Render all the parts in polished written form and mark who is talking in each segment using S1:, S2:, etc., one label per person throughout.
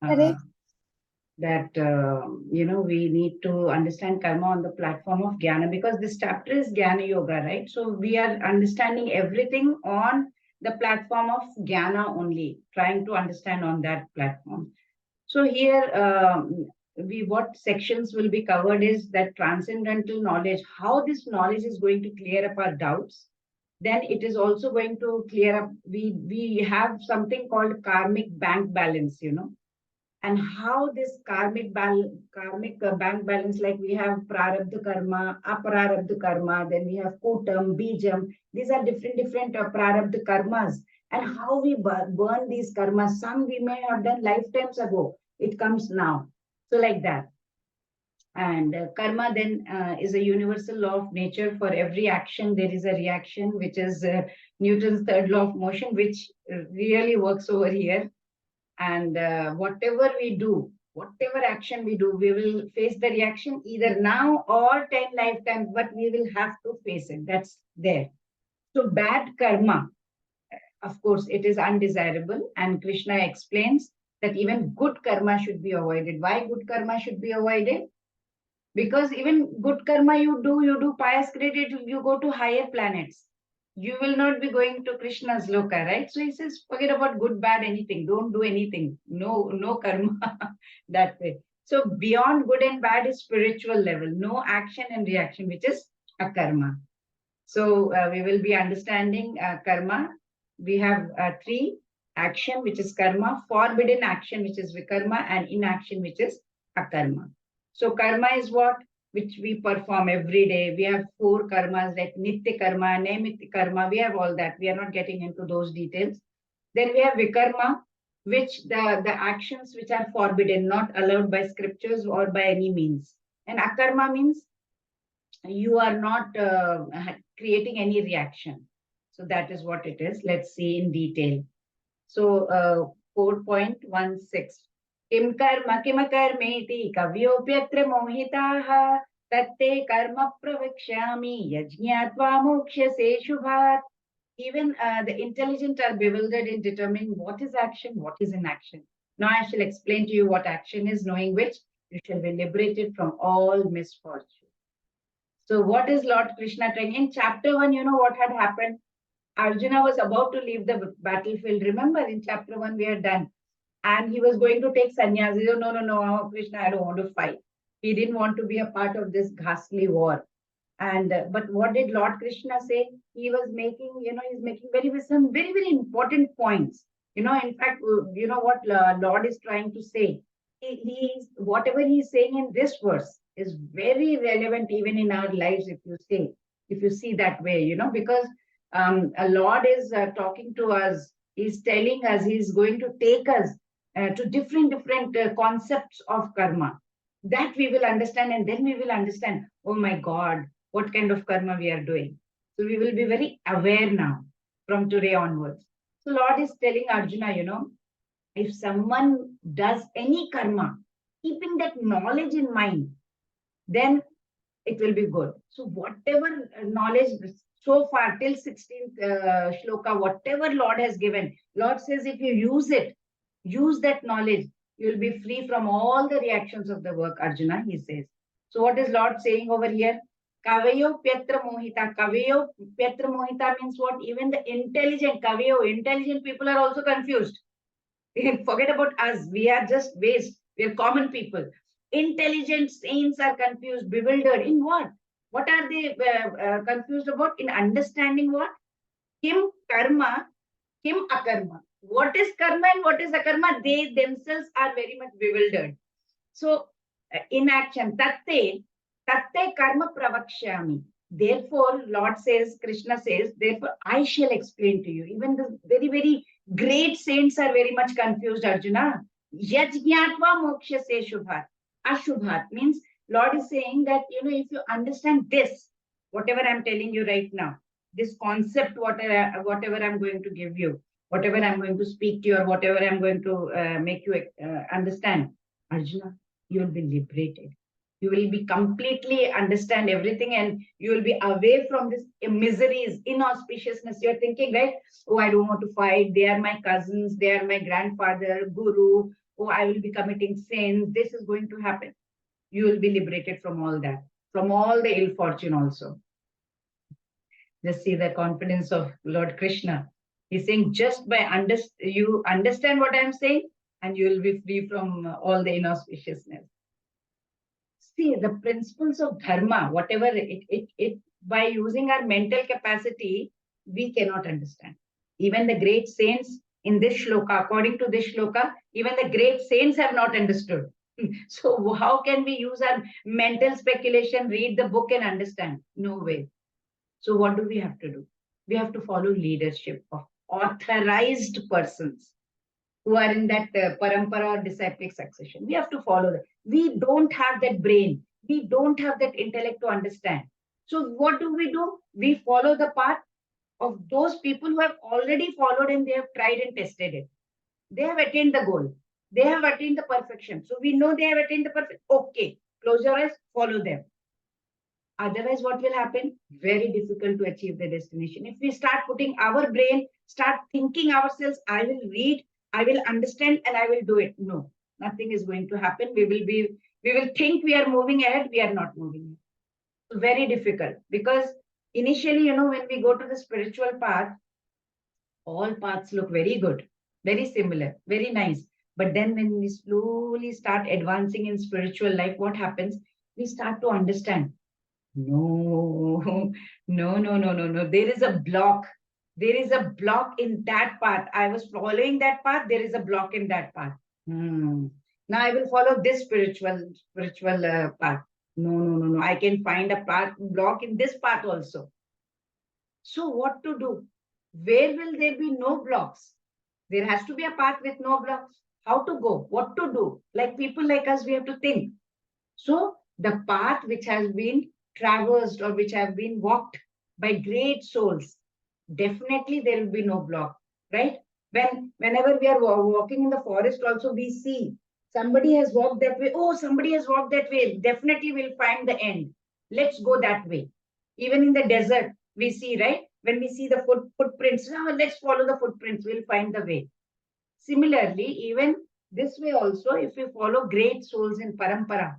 S1: Correct.
S2: that we need to understand karma on the platform of jnana, because this chapter is jnana yoga, right? So we are understanding everything on the platform of jnana only, trying to understand on that platform. So here, we what sections will be covered is that transcendental knowledge, how this knowledge is going to clear up our doubts. Then it is also going to clear up. We have something called karmic bank balance, and how this karmic bank balance, like we have prarabdha karma, aprarabdha karma, then we have kutam, bijam. These are different prarabdha karmas, and how we burn these karmas. Some we may have done lifetimes ago. It comes now. So like that. And karma then is a universal law of nature. For every action, there is a reaction, which is Newton's third law of motion, which really works over here. And whatever we do, whatever action we do, we will face the reaction either now or 10 lifetimes, but we will have to face it. That's there. So bad karma, of course, it is undesirable. And Krishna explains that even good karma should be avoided. Why good karma should be avoided? Because even good karma you do pious credit, you go to higher planets. You will not be going to Krishna's loka, right? So he says, forget about good, bad, anything. Don't do anything. No, no karma that way. So beyond good and bad is spiritual level. No action and reaction, which is a karma. So we will be understanding karma. We have three: action, which is karma; forbidden action, which is vikarma; and inaction, which is akarma. So karma is what? Which we perform every day. We have four karmas like nitya karma, naimitya karma. We have all that. We are not getting into those details. Then we have vikarma, which the actions which are forbidden, not allowed by scriptures or by any means. And akarma means you are not creating any reaction. So that is what it is. Let's see in detail. So 4.16. Kim karma kimakarmeti kavyopyatra mohitaha tatte karma pravikshami yajñatva mokshase shubhat. Even the intelligent are bewildered in determining what is action, what is inaction. Now I shall explain to you what action is, knowing which you shall be liberated from all misfortune. So what is Lord Krishna trying? In chapter 1, you know what had happened? Arjuna was about to leave the battlefield. Remember, in chapter 1, we had done. And he was going to take sannyas. He said, no, no, no, Krishna, I don't want to fight. He didn't want to be a part of this ghastly war. And but what did Lord Krishna say? He was making, he's making some very, very important points. In fact, what Lord is trying to say. He's whatever he's saying in this verse is very relevant even in our lives. If you see that way, because a Lord is talking to us. He's telling us he's going to take us to different concepts of karma that we will understand, and then we will understand. Oh my God, what kind of karma we are doing. So we will be very aware now from today onwards. So Lord is telling Arjuna, if someone does any karma, keeping that knowledge in mind, then it will be good. So whatever knowledge so far till 16th shloka, whatever Lord has given, Lord says if you use that knowledge, you will be free from all the reactions of the work, Arjuna, he says. So what is Lord saying over here? Kavayo Pyetra Mohita. Kavayo Pyetra Mohita means what? Even the intelligent people are also confused. Forget about us. We are just waste. We are common people. Intelligent saints are confused, bewildered. In what? What are they confused about? In understanding what? Kim karma, kim akarma. What is karma and what is akarma? They themselves are very much bewildered. So, inaction, tatte karma pravakshyami. Therefore, Lord says, Krishna says, therefore I shall explain to you. Even the very, very great saints are very much confused, Arjuna. Yajñatva moksha se shubhat. Ashubhat means Lord is saying that, if you understand this, whatever I'm telling you right now, this concept, whatever I'm going to give you, whatever I'm going to speak to you, or whatever I'm going to make you understand, Arjuna, you will be liberated. You will be completely understand everything, and you will be away from this miseries, inauspiciousness. You're thinking, right? Oh, I don't want to fight. They are my cousins. They are my grandfather, guru. oh, I will be committing sins, this is going to happen. You will be liberated from all that, from all the ill fortune also. Just see the confidence of Lord Krishna. He's saying, just by you understand what I'm saying, and you will be free from all the inauspiciousness. See, the principles of dharma, whatever by using our mental capacity, we cannot understand. Even the great saints in this shloka, according to this shloka, even the great saints have not understood. So how can we use our mental speculation, read the book and understand? No way. So what do we have to do? We have to follow leadership of authorized persons who are in that parampara or disciplic succession. We have to follow that. We don't have that brain. We don't have that intellect to understand. So what do? We follow the path of those people who have already followed and they have tried and tested it. They have attained the goal. They have attained the perfection. So we know they have attained the perfection. Okay, close your eyes, follow them. Otherwise, what will happen? Very difficult to achieve the destination. If we start putting our brain, start thinking ourselves, I will read, I will understand, and I will do it. No, nothing is going to happen. We will think we are moving ahead. We are not moving ahead. Very difficult, because initially, when we go to the spiritual path, all paths look very good, very similar, very nice. But then when we slowly start advancing in spiritual life, what happens? We start to understand. No, no. There is a block. There is a block in that path. I was following that path. There is a block in that path. Now I will follow this spiritual path. No. I can find a block in this path also. So what to do? Where will there be no blocks? There has to be a path with no blocks. How to go? What to do? Like people like us, we have to think. So the path which has been traversed or which have been walked by great souls, definitely there will be no block, right? Whenever we are walking in the forest also, we see somebody has walked that way. Oh, somebody has walked that way. Definitely we'll find the end. Let's go that way. Even in the desert, we see, right? When we see the footprints, let's follow the footprints. We'll find the way. Similarly, even this way also, if we follow great souls in parampara,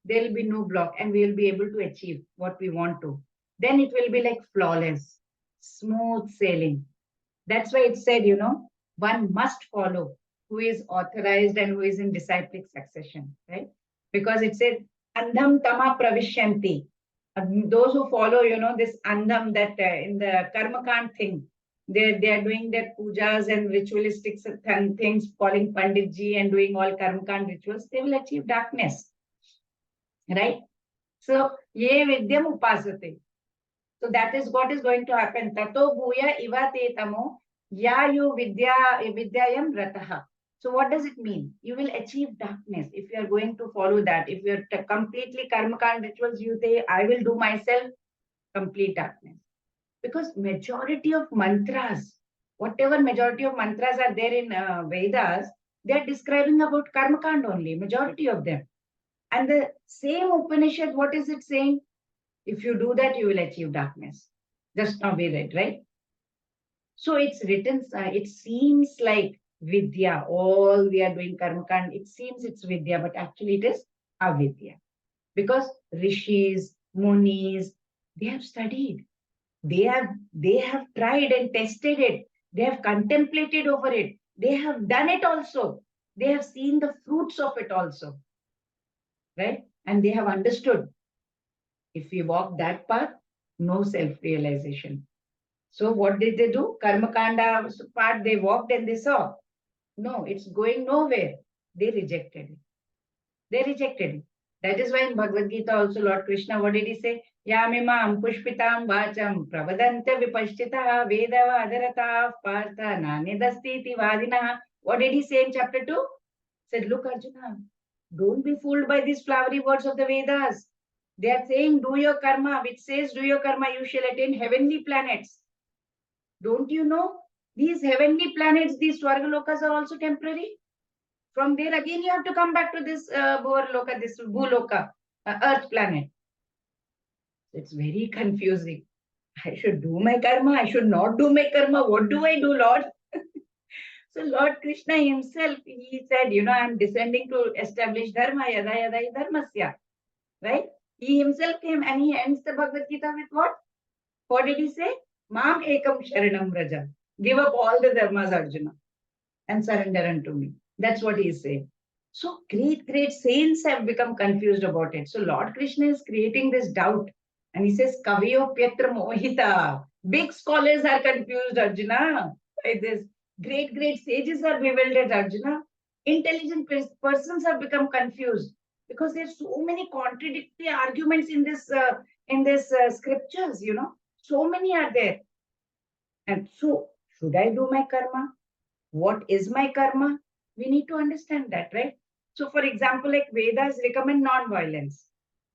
S2: there will be no block and we will be able to achieve what we want to. Then it will be like flawless, smooth sailing. That's why it said, one must follow who is authorized and who is in disciplic succession, right? Because it said, andham tama pravishyanti. Those who follow, this andham, that in the karmakant thing, they are doing their pujas and ritualistic things, calling Panditji and doing all karmakant rituals, they will achieve darkness. Right? So, ye vidyam upasate. So that is what is going to happen. Tato bhuya iva te tamo yayu vidyayam rataha. So what does it mean? You will achieve darkness if you are going to follow that. If you are completely karmakant rituals, you say, I will do myself, complete darkness. Because majority of mantras, whatever majority of mantras are there in Vedas, they are describing about karmakant only, majority of them. And the same Upanishad, what is it saying? If you do that, you will achieve darkness. Just now we read, right? So it's written, it seems like Vidya, all we are doing karmakand, it seems it's Vidya, but actually it is avidya. Because rishis, munis, they have studied. They have tried and tested it. They have contemplated over it. They have done it also. They have seen the fruits of it also. Right? And they have understood. If we walk that path, no self-realization. So what did they do? Karmakanda part they walked and they saw. No, it's going nowhere. They rejected it. They rejected it. That is why in Bhagavad Gita also Lord Krishna, what did he say? Yamimam pushpitam vacham pravadanta vipashtita vedava adarata partha nanidastiti vadinaha. What did he say in chapter 2? He said, look Arjuna, don't be fooled by these flowery words of the Vedas. They are saying, do your karma, which says, do your karma, you shall attain heavenly planets. Don't you know? These heavenly planets, these Swargalokas are also temporary. From there, again, you have to come back to this Bhurloka, this Bhuloka, Earth planet. It's very confusing. I should do my karma. I should not do my karma. What do I do, Lord? So Lord Krishna himself, he said, I'm descending to establish dharma, yada yada hi dharmasya, right? He himself came and he ends the Bhagavad Gita with what? What did he say? Mam ekam sharanam raja. Give up all the dharmas, Arjuna, and surrender unto me. That's what he is saying. So great saints have become confused about it. So Lord Krishna is creating this doubt. And he says, Kaviyo Pyetra Mohita. Big scholars are confused, Arjuna, by this. Great sages are bewildered, Arjuna. Intelligent persons have become confused because there's so many contradictory arguments in this scriptures, So many are there. And so, should I do my karma? What is my karma? We need to understand that, right? So, for example, like Vedas recommend non-violence,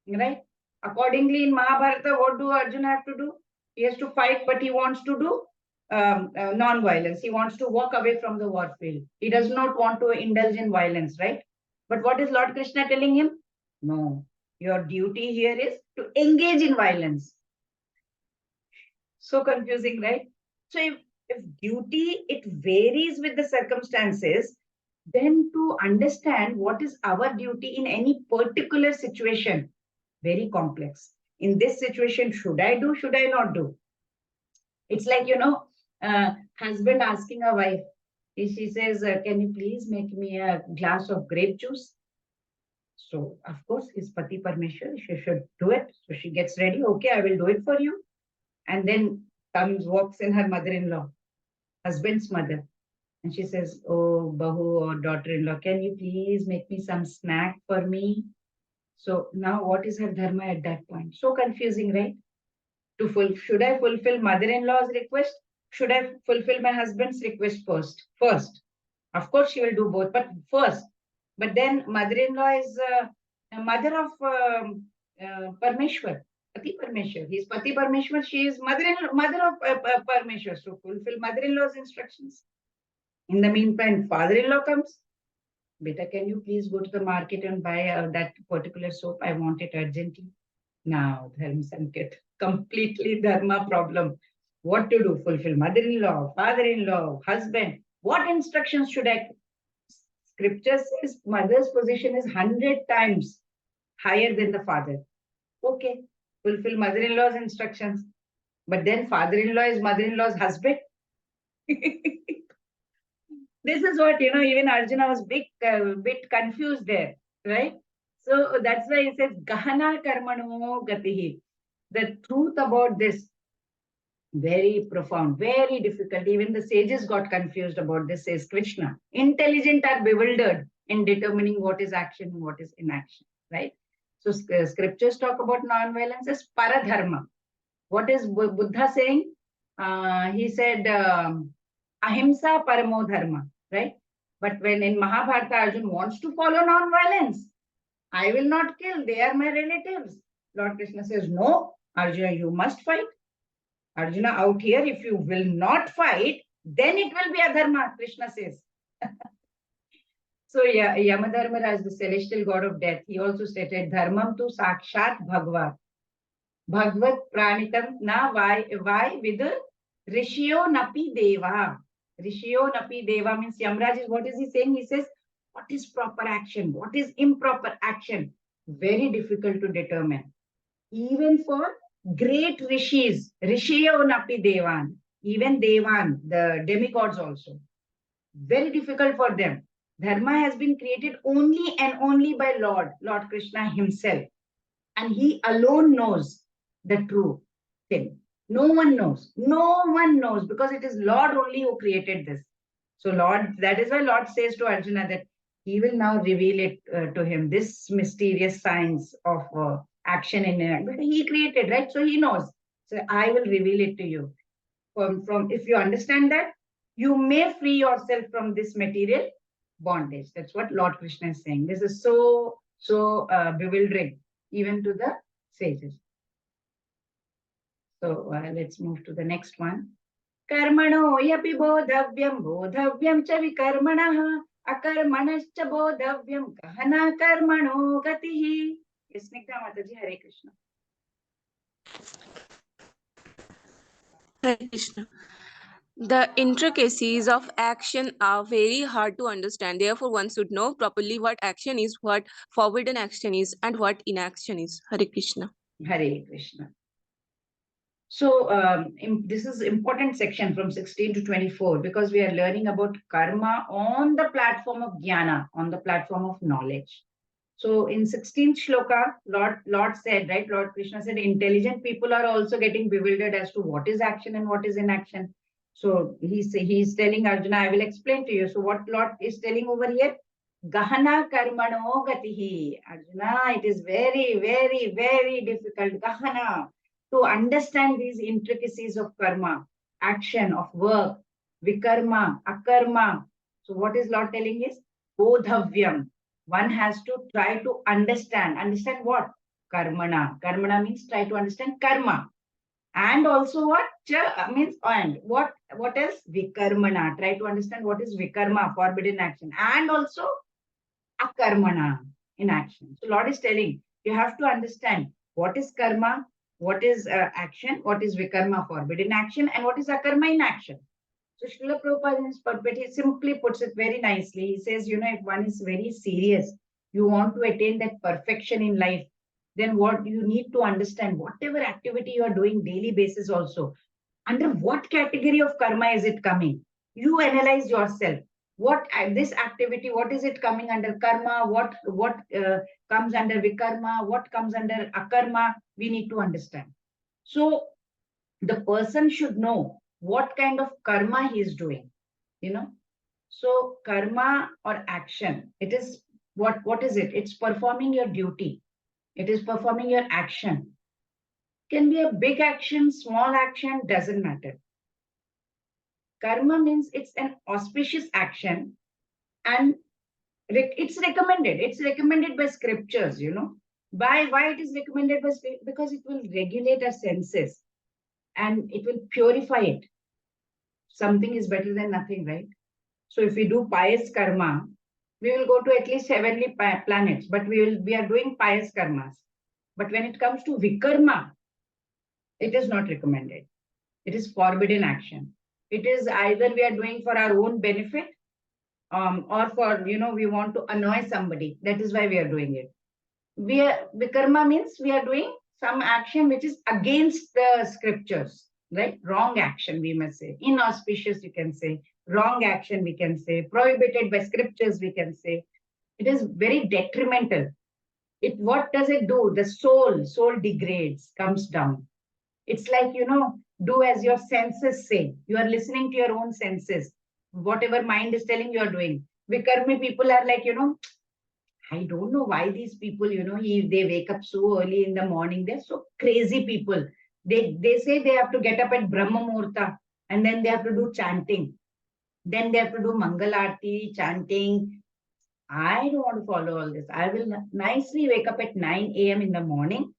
S2: right? Accordingly, in Mahabharata, what do Arjuna have to do? He has to fight, but he wants to do non-violence. He wants to walk away from the war field. He does not want to indulge in violence, right? But what is Lord Krishna telling him? No, your duty here is to engage in violence. So confusing, right? So if duty, it varies with the circumstances, then to understand what is our duty in any particular situation, very complex. In this situation, should I do, should I not do? It's like, husband asking a wife, she says, can you please make me a glass of grape juice? So, of course, his Pati Parmeshwar, she should do it. So she gets ready. Okay, I will do it for you. And then walks in her mother-in-law, husband's mother. And she says, oh, Bahu or daughter-in-law, can you please make me some snack for me? So now what is her dharma at that point? So confusing, right? Should I fulfill mother-in-law's request? Should I fulfill my husband's request first? First. Of course, she will do both, but first. But then mother-in-law is a mother of Parmeshwar, Pati Parmeshwar. He's Pati Parmeshwar. She is mother of Parmeshwar. So fulfill mother-in-law's instructions. In the meantime, father-in-law comes. Beta, can you please go to the market and buy that particular soap? I want it urgently. Now, Dharma Sanket, completely Dharma problem. What to do? Fulfill mother-in-law, father-in-law, husband. What instructions should I? Scripture says mother's position is 100 times higher than the father. Okay, fulfill mother-in-law's instructions. But then father-in-law is mother-in-law's husband. This is what, even Arjuna was bit confused there, right? So that's why he says, Gahana Karmano Gatihi. The truth about this, very profound, very difficult. Even the sages got confused about this, says Krishna. Intelligent are bewildered in determining what is action and what is inaction, right? So scriptures talk about non-violence as paradharma. What is Buddha saying? He said, ahimsa paramo dharma, right? But when in Mahabharata, Arjuna wants to follow non-violence, I will not kill, they are my relatives. Lord Krishna says, no, Arjuna, you must fight. Arjuna, out here, if you will not fight, then it will be adharma, Krishna says. So yeah, Yamadharmaraj, the celestial god of death, he also stated, dharmam tu sakshat bhagvat. Bhagvat pranitam na vai vidur rishyo napi deva. Rishyo napi deva means Yamraj is, what is he saying? He says, what is proper action? What is improper action? Very difficult to determine. Even for great rishis, Rishiyo napi devan, even devan, the demigods also. Very difficult for them. Dharma has been created only and only by Lord Krishna himself. And he alone knows the true thing. No one knows. No one knows because it is Lord only who created this. So Lord, that is why Lord says to Arjuna that he will now reveal it to him, this mysterious science of action in it. But he created, right? So he knows. So I will reveal it to you. From if you understand that, you may free yourself from this material bondage. That's what Lord Krishna is saying. This is so bewildering even to the sages. So let's move to the next one. Karmano yapi bodhavyam cha vikarmanah akarmanascha bodhavyam kahana karmano gatihi. Yes, Snigdha Mataji, Hare Krishna.
S1: Hare Krishna. The intricacies of action are very hard to understand. Therefore, one should know properly what action is, what forbidden action is, and what inaction is. Hare Krishna.
S2: Hare Krishna. So this is important section from 16 to 24 because we are learning about karma on the platform of jnana, on the platform of knowledge. So in 16th shloka, Lord said, right? Lord Krishna said, intelligent people are also getting bewildered as to what is action and what is inaction. So he's telling Arjuna, I will explain to you. So what Lord is telling over here? Gahana karmano gatihi. Arjuna, it is very, very, very difficult. Gahana to understand these intricacies of karma, action, of work, vikarma, akarma. So what is Lord telling is bodhavyam. One has to try to understand. Understand what? Karmana. Karmana means try to understand karma. And also what? Cha means and. What else? Vikarmana. Try to understand what is vikarma, forbidden action. And also akarmana, in action. So Lord is telling you have to understand what is karma, what is action, what is vikarma, forbidden action, and what is akarma, in action. So Srila Prabhupada in his purport, he simply puts it very nicely. He says, if one is very serious, you want to attain that perfection in life, then what you need to understand, whatever activity you are doing daily basis also, under what category of karma is it coming? You analyze yourself. What this activity, what is it coming under karma? What comes under vikarma? What comes under akarma? We need to understand. So the person should know what kind of karma he is doing. You know. So karma or action, it is what is it? It's performing your duty. It is performing your action. Can be a big action, small action, doesn't matter. Karma means it's an auspicious action and it's recommended. It's recommended by scriptures, By why it is recommended by scripture? Because it will regulate our senses and it will purify it. Something is better than nothing, right? So if we do pious karma, we will go to at least heavenly planets, but we are doing pious karmas. But when it comes to vikarma, it is not recommended. It is forbidden action. It is either we are doing for our own benefit, or for we want to annoy somebody. That is why we are doing it. Vikarma means we are doing some action which is against the scriptures, right? Wrong action, we must say. Inauspicious, you can say. Wrong action, we can say. Prohibited by scriptures, we can say. It is very detrimental. What does it do? The soul degrades, comes down. It's like, do as your senses say. You are listening to your own senses. Whatever mind is telling, you are doing. Vikarmi people are like, I don't know why these people, they wake up so early in the morning. They're so crazy people. They say they have to get up at Brahma Muhurta and then they have to do chanting. Then they have to do Mangalarti, chanting. I don't want to follow all this. I will nicely wake up at 9 a.m. in the morning.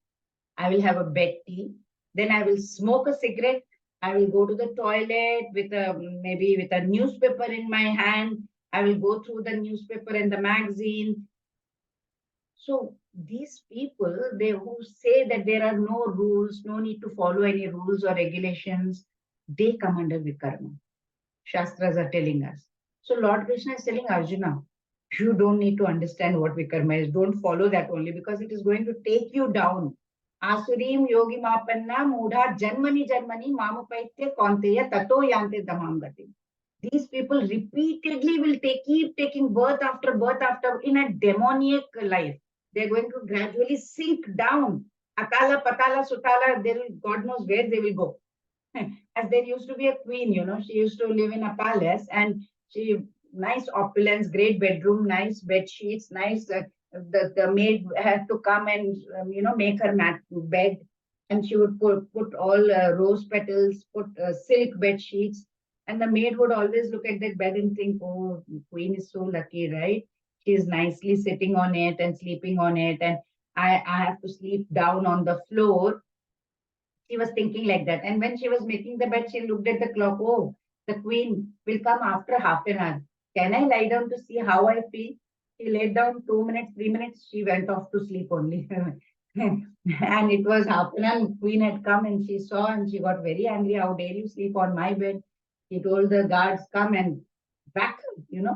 S2: I will have a bed tea. Then I will smoke a cigarette. I will go to the toilet with maybe with a newspaper in my hand. I will go through the newspaper and the magazine. So these people, they who say that there are no rules, no need to follow any rules or regulations, they come under Vikarma. Shastras are telling us. So Lord Krishna is telling Arjuna, you don't need to understand what Vikarma is. Don't follow that only because it is going to take you down. Asurim yogi mapanna mudha janmani janmani mamupaitya konteya tato yante damangati. These people repeatedly will keep taking birth after in a demoniac life. They're going to gradually sink down. Akala, Patala, Sutala, God knows where they will go. As there used to be a queen, she used to live in a palace and nice opulence, great bedroom, nice bed sheets, nice. The maid had to come and make her bed, and she would put all rose petals, put silk bed sheets, and the maid would always look at that bed and think, "Oh, queen is so lucky, right? She is nicely sitting on it and sleeping on it, and I have to sleep down on the floor." She was thinking like that. And when she was making the bed, she looked at the clock. Oh, the queen will come after half an hour. Can I lie down to see how I feel? She laid down 2 minutes, 3 minutes. She went off to sleep only. And it was half an hour. Queen had come and she saw and she got very angry. How dare you sleep on my bed? He told the guards, come and whack her,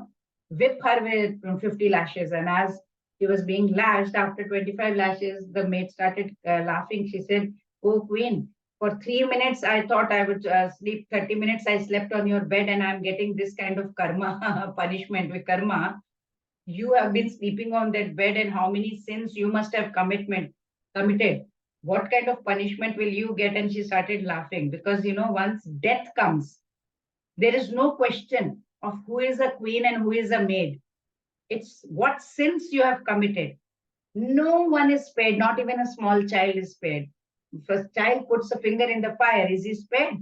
S2: whip her with 50 lashes. And as he was being lashed, after 25 lashes, the maid started laughing. She said, oh, queen, for 3 minutes, I thought I would sleep. 30 minutes, I slept on your bed, and I'm getting this kind of karma, punishment with karma. You have been sleeping on that bed, and how many sins you must have committed. What kind of punishment will you get? And she started laughing because, once death comes, there is no question of who is a queen and who is a maid. It's what sins you have committed. No one is spared, not even a small child is spared. If a child puts a finger in the fire, is he spared?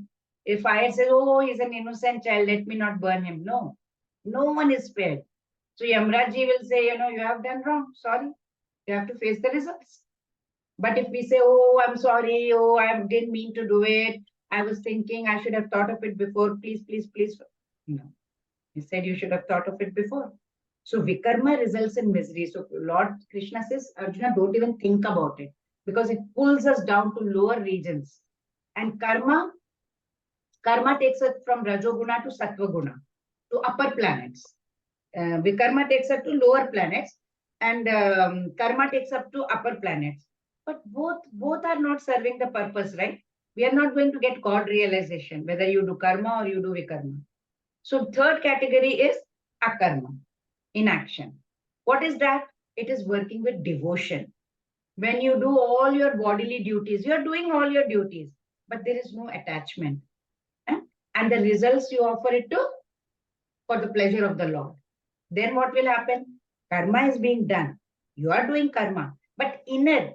S2: If fire says, oh, he's an innocent child, let me not burn him. No, no one is spared. So Yamraji will say, you have done wrong. Sorry. You have to face the results. But if we say, oh, I'm sorry, oh, I didn't mean to do it, I was thinking I should have thought of it before, please, please, please. No. He said you should have thought of it before. So Vikarma results in misery. So Lord Krishna says, Arjuna, don't even think about it because it pulls us down to lower regions. And karma takes us from Rajoguna to Sattva to upper planets. Vikarma takes us to lower planets, and karma takes up to upper planets. But both are not serving the purpose, right? We are not going to get God realization, whether you do karma or you do vikarma. So third category is akarma, inaction. What is that? It is working with devotion. When you do all your bodily duties, you are doing all your duties, but there is no attachment. Eh? And the results you offer it to for the pleasure of the Lord. Then what will happen? Karma is being done. You are doing karma. But inner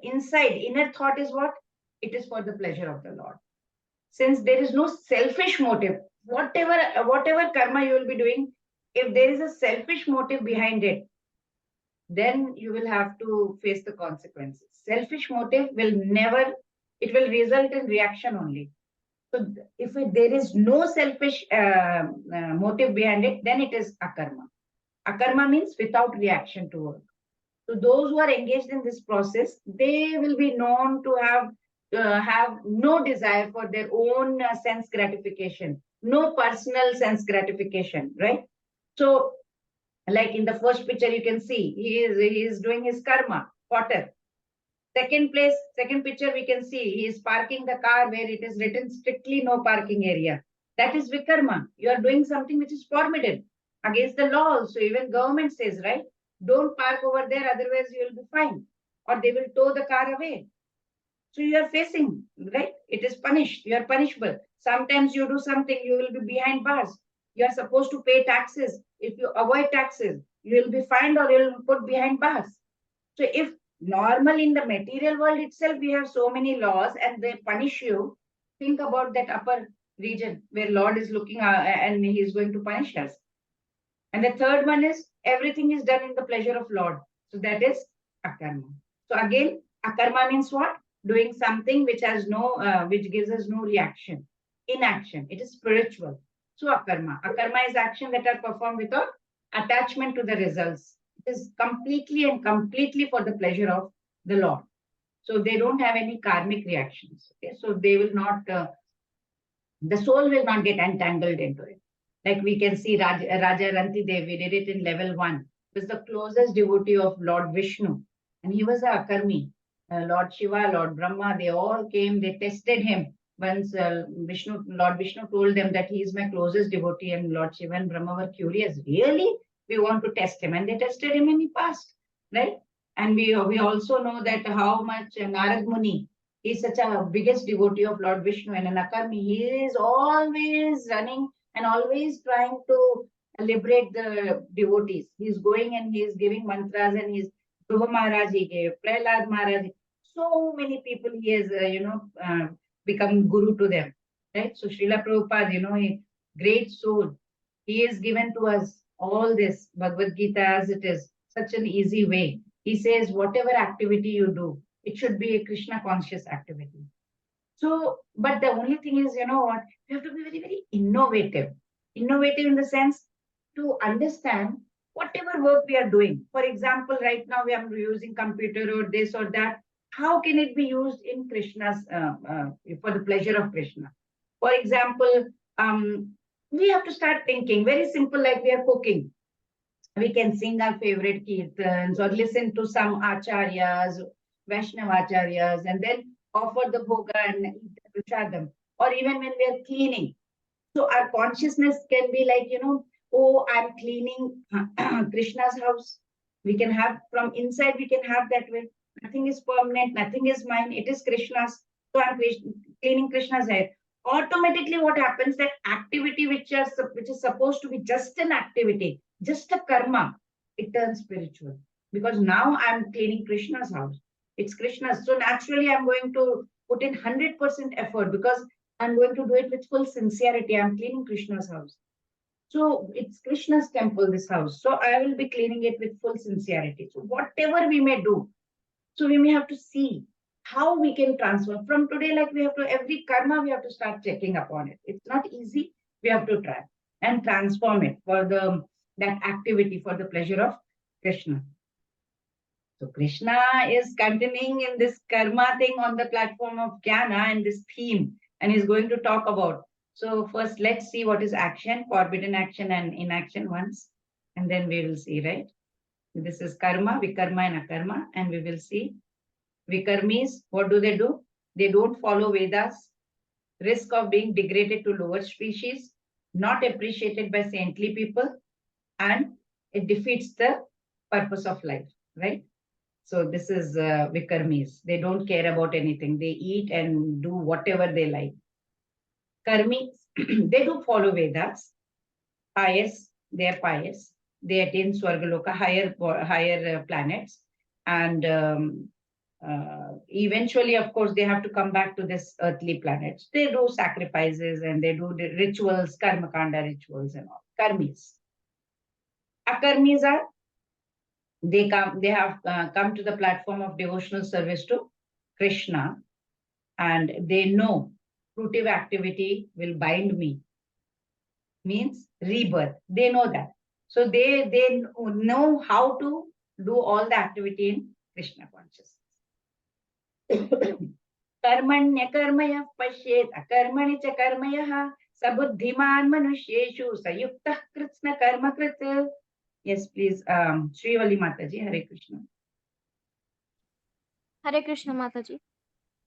S2: thought is what? It is for the pleasure of the Lord. Since there is no selfish motive, whatever karma you will be doing, if there is a selfish motive behind it, then you will have to face the consequences. Selfish motive will never, it will result in reaction only. So if there is no selfish motive behind it, then it is akarma. Akarma means without reaction to work. So those who are engaged in this process, they will be known to have no desire for their own sense gratification, no personal sense gratification, right? So, like in the first picture, you can see he is doing his karma, potter. Second picture, we can see he is parking the car where it is written strictly no parking area. That is vikarma. You are doing something which is forbidden against the law also. Even government says, right? Don't park over there, otherwise you will be fined. Or they will tow the car away. So you are facing, right? It is punished. You are punishable. Sometimes you do something, you will be behind bars. You are supposed to pay taxes. If you avoid taxes, you will be fined or you will be put behind bars. So if normal in the material world itself, we have so many laws and they punish you, think about that upper region where Lord is looking and he is going to punish us. And the third one is everything is done in the pleasure of Lord. So that is akarma. So again, akarma means what? Doing something which has which gives us no reaction, inaction. It is spiritual. So akarma. Akarma is action that are performed without attachment to the results. It is completely for the pleasure of the Lord. So they don't have any karmic reactions. Okay? So they will not, the soul will not get entangled into it. Like we can see Raja Ranti Devi did it in level 1. He was the closest devotee of Lord Vishnu. And he was a akarmi. Lord Shiva, Lord Brahma, they all came, they tested him. Once Lord Vishnu told them that he is my closest devotee, and Lord Shiva and Brahma were curious. Really? We want to test him. And they tested him and he passed. Right? And we also know that how much Narad Muni is such a biggest devotee of Lord Vishnu and an akarmi. He is always running and always trying to liberate the devotees. He's going and he's giving mantras, and he's Dhruva Maharaj he gave, Prahlad Maharaj. So many people he has, become guru to them. Right? So Srila Prabhupada, a great soul, he has given to us all this Bhagavad Gita as it is, such an easy way. He says, whatever activity you do, it should be a Krishna conscious activity. So, but the only thing is, you know what, you have to be very, very innovative. Innovative in the sense to understand whatever work we are doing. For example, right now we are using computer or this or that. How can it be used in Krishna's, for the pleasure of Krishna? For example, We have to start thinking very simple, like we are cooking. We can sing our favorite kirtans or listen to some acharyas, Vaishnava acharyas, and then offer the bhoga and eat the prasadam. Or even when we are cleaning, so our consciousness can be like, oh, I'm cleaning Krishna's house. We can have from inside, we can have that way. Nothing is permanent, nothing is mine, it is Krishna's. So I'm cleaning Krishna's hair. Automatically, what happens, that activity which is supposed to be just an activity, just a karma, it turns spiritual. Because now I'm cleaning Krishna's house. It's Krishna's. So naturally, I'm going to put in 100% effort because I'm going to do it with full sincerity. I'm cleaning Krishna's house. So it's Krishna's temple, this house. So I will be cleaning it with full sincerity. So whatever we may do, so we may have to see how we can transfer from today. Like we have to, every karma, we have to start checking upon it. It's not easy. We have to try and transform it for that activity for the pleasure of Krishna. So Krishna is continuing in this karma thing on the platform of Jnana and this theme, and he's going to talk about. So first, let's see what is action, forbidden action and inaction once, and then we will see, right? This is karma, vikarma and akarma, and we will see. Vikarmis, what do? They don't follow Vedas, risk of being degraded to lower species, not appreciated by saintly people, and it defeats the purpose of life, right? So this is Vikarmis. They don't care about anything. They eat and do whatever they like. Karmis, they do follow Vedas. Pious, they are pious. They attain Swargaloka, higher planets. And eventually, of course, they have to come back to this earthly planets. They do sacrifices and they do the rituals, karma kanda rituals and all. Karmis. Akarmis are, they have come to the platform of devotional service to Krishna, and they know fruitive activity will bind me, means rebirth. They know that. So they know how to do all the activity in Krishna consciousness. कर्मण्य कर्मयः पश्येत् अकर्मणि च कर्मयः स बुद्धिमान् मनुष्येषु सयुक्तः कृत्स्न कर्मकृत्. Yes, please, Srivali Mataji, Hare Krishna.
S3: Hare Krishna Mataji.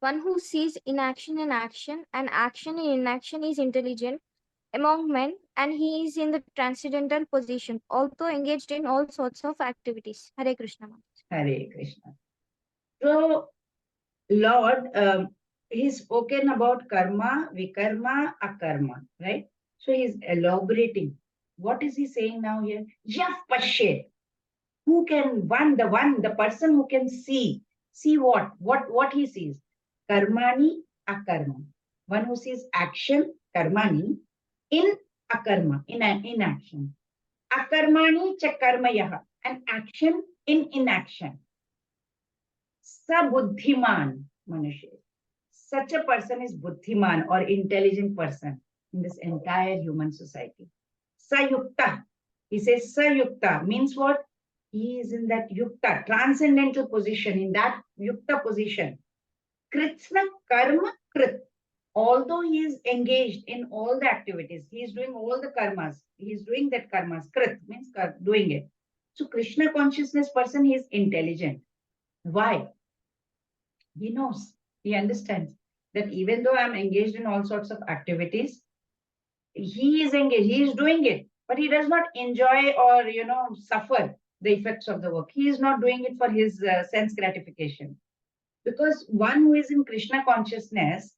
S3: One who sees inaction in action and action in inaction is intelligent among men, and he is in the transcendental position, although engaged in all sorts of activities. Hare Krishna Mataji.
S2: Hare Krishna. So, Lord, he's spoken about karma, vikarma, akarma, right? So he's elaborating. What is he saying now here? Yah pashet. Who can, the person who can see what he sees? Karmani, akarma. One who sees action, karmani, in akarma, in inaction. Akarmani cha karmayaha, an action in inaction. Sa buddhiman manushya. Such a person is buddhiman or intelligent person in this entire human society. Sayukta. He says sayukta means what? He is in that yukta, transcendental position, in that yukta position. Kritsna karma krit. Although he is engaged in all the activities, he is doing all the karmas. He is doing that karmas. Krit means doing it. So Krishna consciousness person, he is intelligent. Why? He knows, he understands that even though I'm engaged in all sorts of activities, he is engaged, he is doing it, but he does not enjoy or, suffer the effects of the work. He is not doing it for his sense gratification. Because one who is in Krishna consciousness,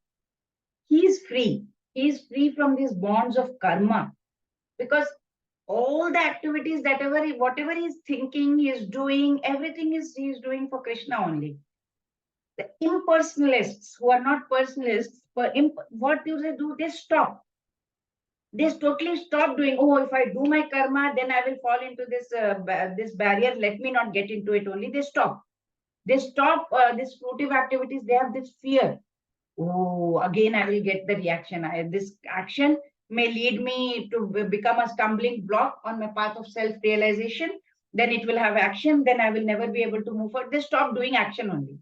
S2: he is free. He is free from these bonds of karma. Because all the activities, whatever he is thinking, he is doing, everything he is doing for Krishna only. The impersonalists who are not personalists, what do they do? They stop. They totally stop doing, oh, if I do my karma, then I will fall into this barrier. Let me not get into it only. They stop. They stop these fruitive activities. They have this fear. Oh, again, I will get the reaction. This action may lead me to become a stumbling block on my path of self-realization. Then it will have action. Then I will never be able to move forward. They stop doing action only.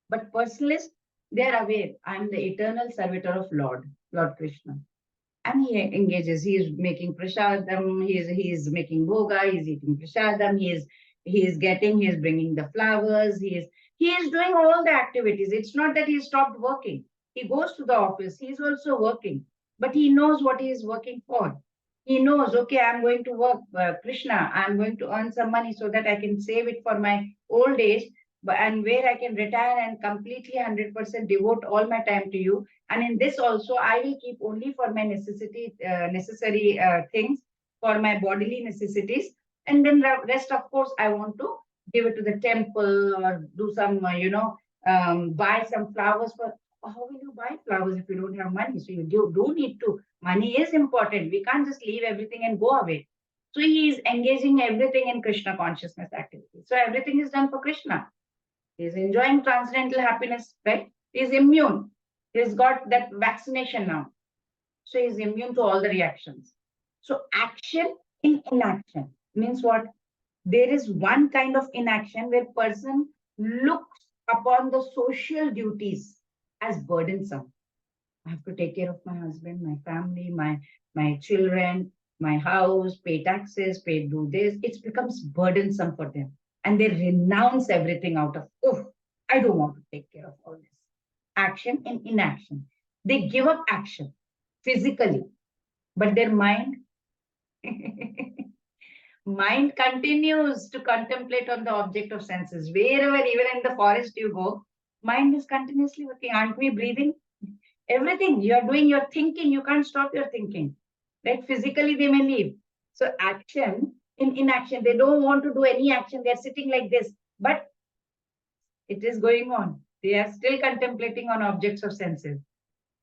S2: But personalists, they are aware. I am the eternal servitor of Lord Krishna. And he engages. He is making prasadam. He is making bhoga. He is eating prasadam. He is bringing the flowers. He is doing all the activities. It's not that he stopped working. He goes to the office. He is also working, but he knows what he is working for. He knows, okay, I'm going to work, Krishna. I'm going to earn some money so that I can save it for my old age, and where I can retire and completely 100% devote all my time to you. And in this also, I will keep only for my necessary things, for my bodily necessities. And then the rest, of course, I want to give it to the temple or do some, buy some flowers for. How will you buy flowers if you don't have money? So you do need to. Money is important. We can't just leave everything and go away. So he is engaging everything in Krishna consciousness activity. So everything is done for Krishna. He is enjoying transcendental happiness, right? He is immune. He's got that vaccination now. So he's immune to all the reactions. So action in inaction means what? There is one kind of inaction where person looks upon the social duties as burdensome. I have to take care of my husband, my family, my children, my house, pay taxes, do this. It becomes burdensome for them. And they renounce everything out of, oh, I don't want to take care of all this. Action and inaction. They give up action physically, but their mind mind continues to contemplate on the object of senses. Wherever, even in the forest you go, mind is continuously working. Aren't we breathing? Everything you are doing, you're thinking, you can't stop your thinking. Right? Physically, they may leave. So action in inaction, they don't want to do any action. They're sitting like this, but it is going on. They are still contemplating on objects of senses.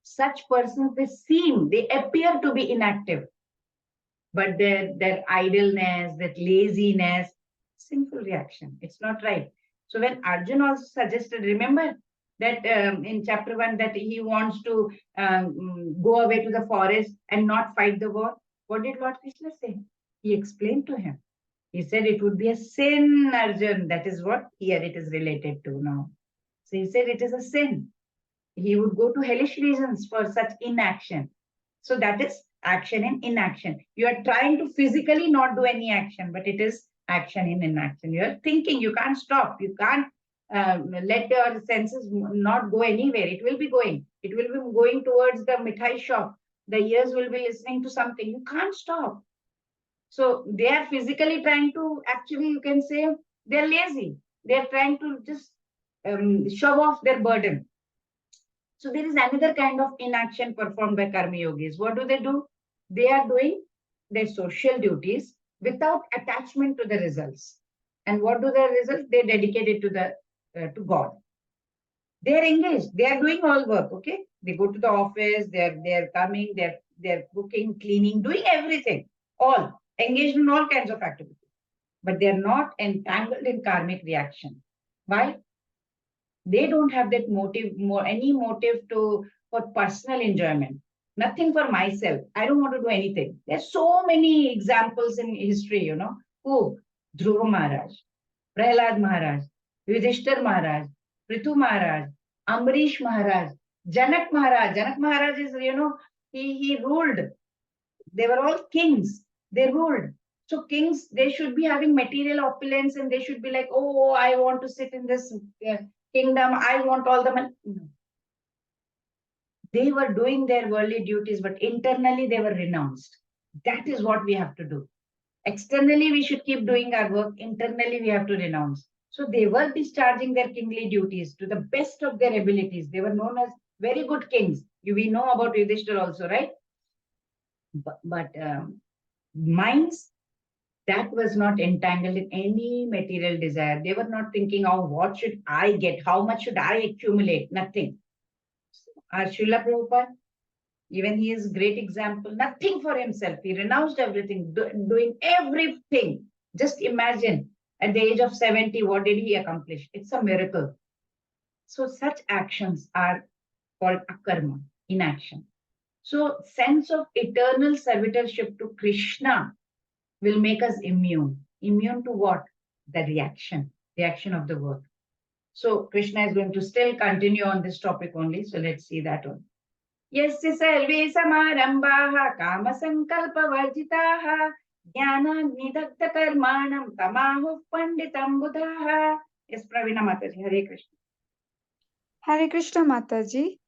S2: Such persons, they appear to be inactive, but their idleness, that laziness, sinful reaction. It's not right. So when Arjun also suggested, remember that in chapter 1 that he wants to go away to the forest and not fight the war. What did Lord Krishna say? He explained to him. He said it would be a sin, Arjun. That is what here it is related to now. So he said it is a sin. He would go to hellish regions for such inaction. So that is action in inaction. You are trying to physically not do any action, but it is action in inaction. You are thinking, you can't stop. You can't let your senses not go anywhere. It will be going. It will be going towards the mithai shop. The ears will be listening to something. You can't stop. So they are physically trying to, actually, you can say they're lazy. They're trying to just shove off their burden. So there is another kind of inaction performed by karma yogis. What do? They are doing their social duties without attachment to the results. And what do the results? They dedicate it to God. They are engaged. They are doing all work. Okay, they go to the office. They're coming. They're cooking, cleaning, doing everything. All engaged in all kinds of activities. But they're not entangled in karmic reaction. Why? They don't have that any motive for personal enjoyment. Nothing for myself. I don't want to do anything. There's so many examples in history, Who? Dhruva Maharaj, Prahlad Maharaj, Yudhishthir Maharaj, Prithu Maharaj, Ambarish Maharaj, Janak Maharaj. Janak Maharaj is, he ruled. They were all kings. They ruled. So kings, they should be having material opulence and they should be like, oh, I want to sit in this kingdom. I want all the money. No. They were doing their worldly duties, but internally they were renounced. That is what we have to do. Externally, we should keep doing our work. Internally, we have to renounce. So they were discharging their kingly duties to the best of their abilities. They were known as very good kings. We know about Yudhishthira also, right? But minds, that was not entangled in any material desire. They were not thinking, oh, what should I get? How much should I accumulate? Nothing. Our Srila Prabhupada, even he is a great example. Nothing for himself. He renounced everything, doing everything. Just imagine, at the age of 70, what did he accomplish? It's a miracle. So such actions are called akarma, inaction. So sense of eternal servitorship to Krishna will make us immune. Immune to what? The reaction of the work. So Krishna is going to still continue on this topic only. So let's see that one. Yasya sarve samarambhaha kama sankalpa varjitaha jnananidagdha karmanam tamahu panditam buddhaha. Yes, Pravina Mataji, Hare Krishna.
S4: Hare Krishna Mataji.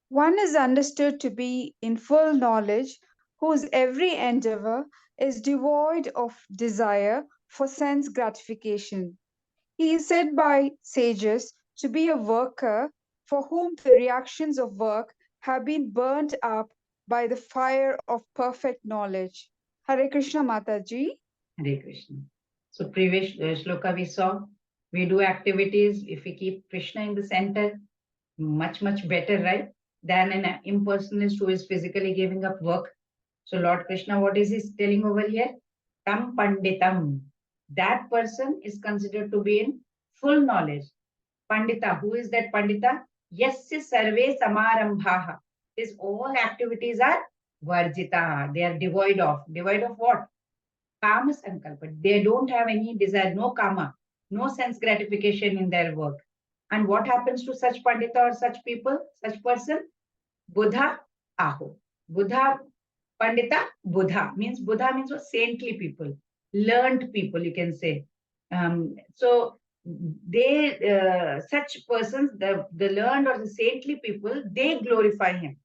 S4: One is understood to be in full knowledge, whose every endeavor is devoid of desire for sense gratification. He is said by sages to be a worker for whom the reactions of work have been burnt up by the fire of perfect knowledge. Hare Krishna Mataji.
S2: Hare Krishna. So previous shloka we saw, we do activities if we keep Krishna in the center, much better, right? Than an impersonalist who is physically giving up work. So Lord Krishna, what is he telling over here? Tam panditam. That person is considered to be in full knowledge. Pandita, who is that Pandita? Yasya sarve samarambhaha. His all activities are varjita. They are devoid of. Devoid of what? Kama sankalpa. They don't have any desire, no kama, no sense gratification in their work. And what happens to such Pandita or such people, such person? Buddha aho. Buddha, Pandita, Buddha means what? Saintly people, learned people, you can say. So they, such persons, the learned or the saintly people, they glorify him.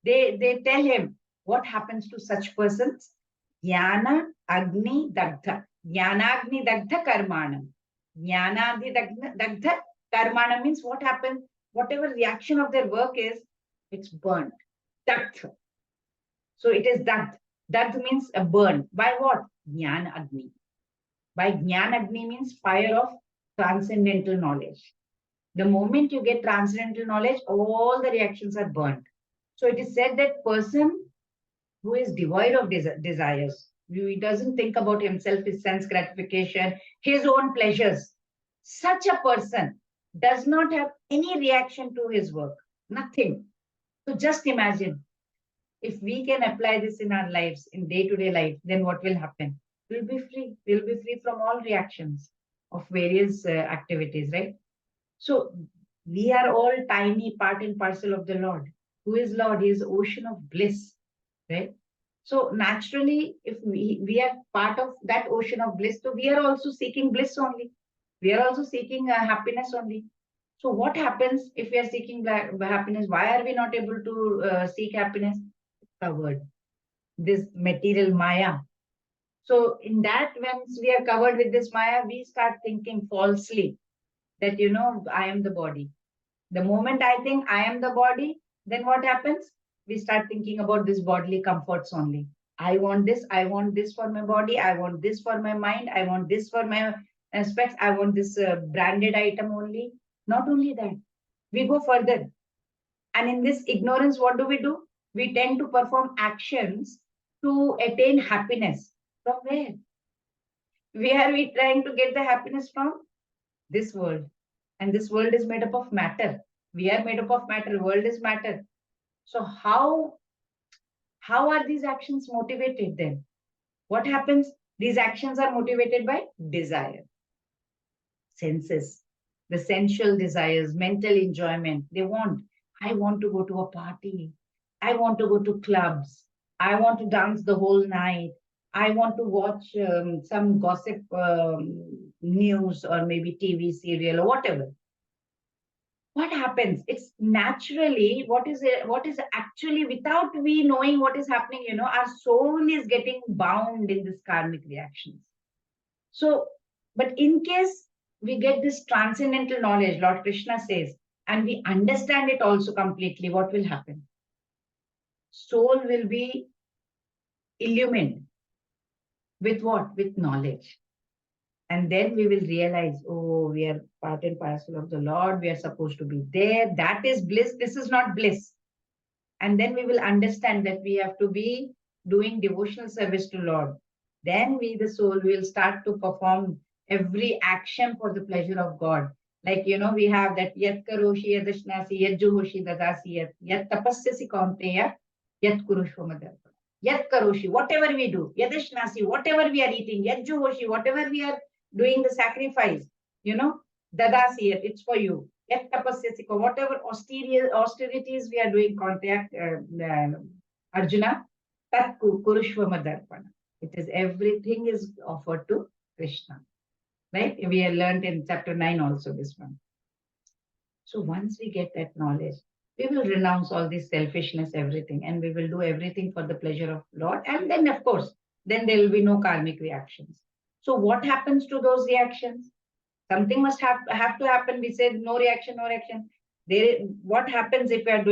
S2: They tell him what happens to such persons. Jnana Agni Dagdha. Jnanagni Dagdha Karmanam. Jnanagni Dagdha Karmanam means what happens, whatever reaction of their work is, it's burnt. Dagdha. So it is Dagdh. Dagdh means a burn. By what? Jnana Agni. By Jnana Agni means fire of transcendental knowledge. The moment you get transcendental knowledge, all the reactions are burnt. So it is said that person who is devoid of desires, he doesn't think about himself, his sense gratification, his own pleasures. Such a person does not have any reaction to his work, nothing. So just imagine, if we can apply this in our lives, in day-to-day life, then what will happen? We'll be free. We'll be free from all reactions of various activities, right? So we are all tiny part and parcel of the Lord. Who is Lord? He is the ocean of bliss, right? So naturally, if we are part of that ocean of bliss, so we are also seeking bliss only. We are also seeking happiness only. So what happens if we are seeking happiness? Why are we not able to seek happiness? Covered. This material Maya. So in that, once we are covered with this Maya, we start thinking falsely that, I am the body. The moment I think I am the body, then what happens? We start thinking about this bodily comforts only. I want this for my body, I want this for my mind, I want this for my aspects, I want this branded item only. Not only that, we go further. And in this ignorance, what do? We tend to perform actions to attain happiness. From where? Where are we trying to get the happiness from? This world. And this world is made up of matter. We are made up of matter. World is matter. So how are these actions motivated then? What happens? These actions are motivated by desire, senses, the sensual desires, mental enjoyment. I want to go to a party. I want to go to clubs. I want to dance the whole night. I want to watch some gossip news or maybe TV serial or whatever. What happens? It's naturally what is actually, without we knowing what is happening, our soul is getting bound in this karmic reactions. So, but in case we get this transcendental knowledge, Lord Krishna says, and we understand it also completely, what will happen? Soul will be illumined with what? With knowledge. And then we will realize, oh, we are part and parcel of the Lord. We are supposed to be there. That is bliss. This is not bliss. And then we will understand that we have to be doing devotional service to Lord. Then we, the soul, will start to perform every action for the pleasure of God. Like, we have that yat karoshi yadashnasi yat juhoshi dadasi yat tapasyasi kaunteya yat kurushvamadarpa. Yat karoshi, whatever we do, yadashnasi, whatever we are eating, yat juhoshi, whatever we are doing the sacrifice, dadasi, it's for you. Yet tapasyasika, whatever austerities we are doing, contact Arjuna, tat kurushvama darpana. It is everything is offered to Krishna. Right? We have learned in chapter 9 also this one. So once we get that knowledge, we will renounce all this selfishness, everything, and we will do everything for the pleasure of Lord. And then, of course, then there will be no karmic reactions. So what happens to those reactions? Something must have to happen. We said no reaction, no reaction. What happens if we are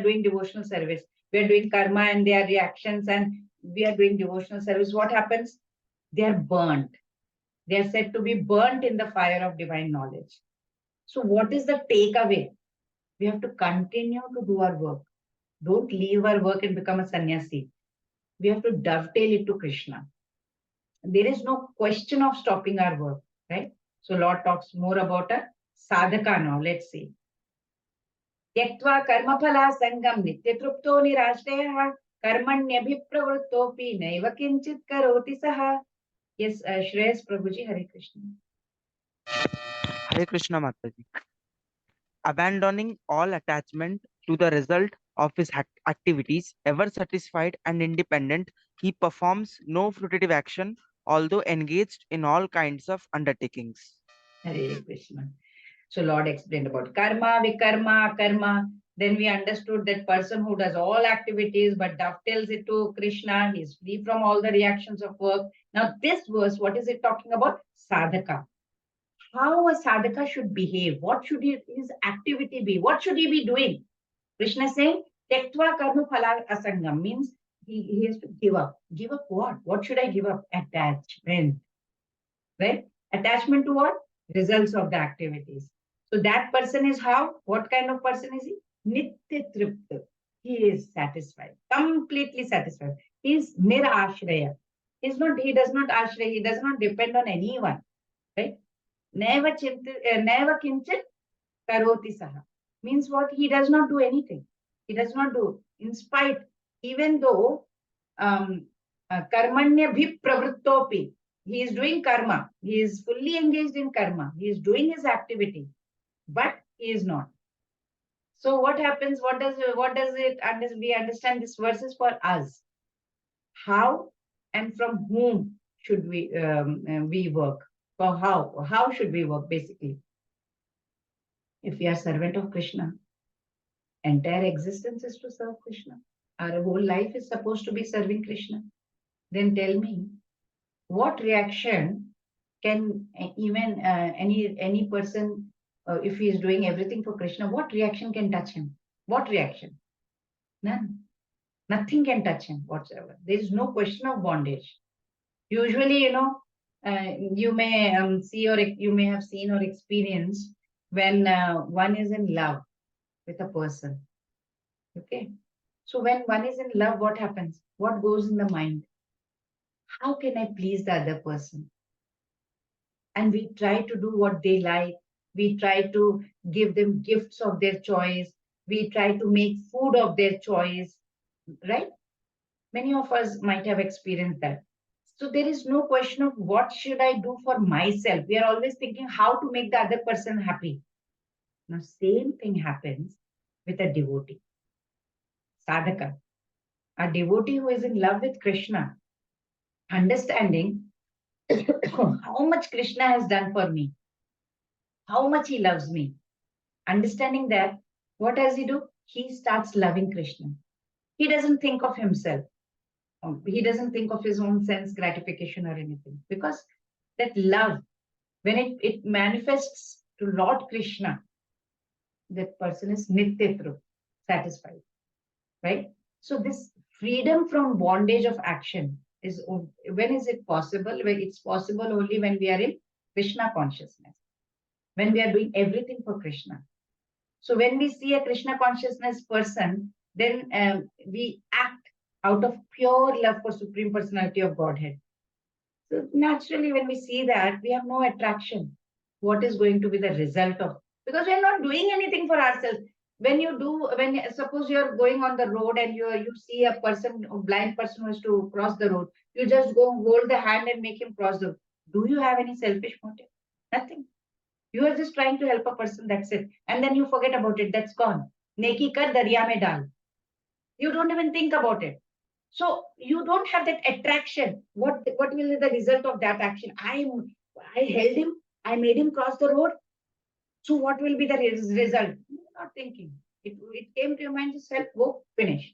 S2: doing devotional service? We are doing karma and there are reactions, and we are doing devotional service. What happens? They are burnt. They are said to be burnt in the fire of divine knowledge. So what is the takeaway? We have to continue to do our work. Don't leave our work and become a sannyasi. We have to dovetail it to Krishna. There is no question of stopping our work, right? So Lord talks more about a sadhaka now. Let's see. Tyaktva karmaphala sangam nityatrupto nirashrayah karmanyabhipravrittopi naiva kinchit karoti saha. Yes, Shreyas Prabhuji, Hare Krishna.
S5: Hare Krishna Mataji. Abandoning all attachment to the result of his activities, ever satisfied and independent, he performs no fruitive action, although engaged in all kinds of undertakings.
S2: Hare Krishna. So Lord explained about karma, vikarma, karma. Then we understood that person who does all activities but dovetails it to Krishna, he is free from all the reactions of work. Now this verse, what is it talking about? Sadhaka. How a sadhaka should behave. What should his activity be? What should he be doing? Krishna is saying, Tektva karma phala asangam means he has to give up. Give up what? What should I give up? Attachment. Right? Attachment to what? Results of the activities. So that person is how? What kind of person is he? Nitya tripta. He is satisfied, completely satisfied. He is nirashraya. He does not ashraya, he does not depend on anyone. Right? Never kinchit karoti saha. Means what? He does not do anything. He does not do. In spite, even though karmanya bhipravrittopi, he is doing karma. He is fully engaged in karma. He is doing his activity, but he is not. So what happens? What does it? We understand this verses for us. How and from whom should we work? For how? How should we work? Basically, if we are servant of Krishna, entire existence is to serve Krishna. Our whole life is supposed to be serving Krishna. Then tell me, what reaction can even any person, if he is doing everything for Krishna, what reaction can touch him? What reaction? None. Nothing can touch him whatsoever. There is no question of bondage. Usually, you may see or you may have seen or experienced when one is in love with a person. Okay. So when one is in love, what happens? What goes in the mind? How can I please the other person? And we try to do what they like. We try to give them gifts of their choice. We try to make food of their choice, right? Many of us might have experienced that. So there is no question of what should I do for myself. We are always thinking how to make the other person happy. Now, same thing happens with a devotee, sadhaka, a devotee who is in love with Krishna, understanding how much Krishna has done for me, how much he loves me. Understanding that, what does he do? He starts loving Krishna. He doesn't think of himself. He doesn't think of his own sense gratification or anything. Because that love, when it manifests to Lord Krishna, that person is nitya satisfied. Right? So this freedom from bondage of action is, when is it possible? Well, it's possible only when we are in Krishna consciousness, when we are doing everything for Krishna. So when we see a Krishna consciousness person, then we act out of pure love for Supreme Personality of Godhead. So naturally, when we see that, we have no attraction. What is going to be the result of? Because we are not doing anything for ourselves. When suppose you are going on the road and you see a blind person who has to cross the road, you just go hold the hand and make him cross the road. Do you have any selfish motive? Nothing. You are just trying to help a person, that's it. And then you forget about it, that's gone. Neki kar darya mein dal. You don't even think about it. So you don't have that attraction. What will be the result of that action? I held him, I made him cross the road. So what will be the result? You're not thinking. It came to your mind, just help, go, finish.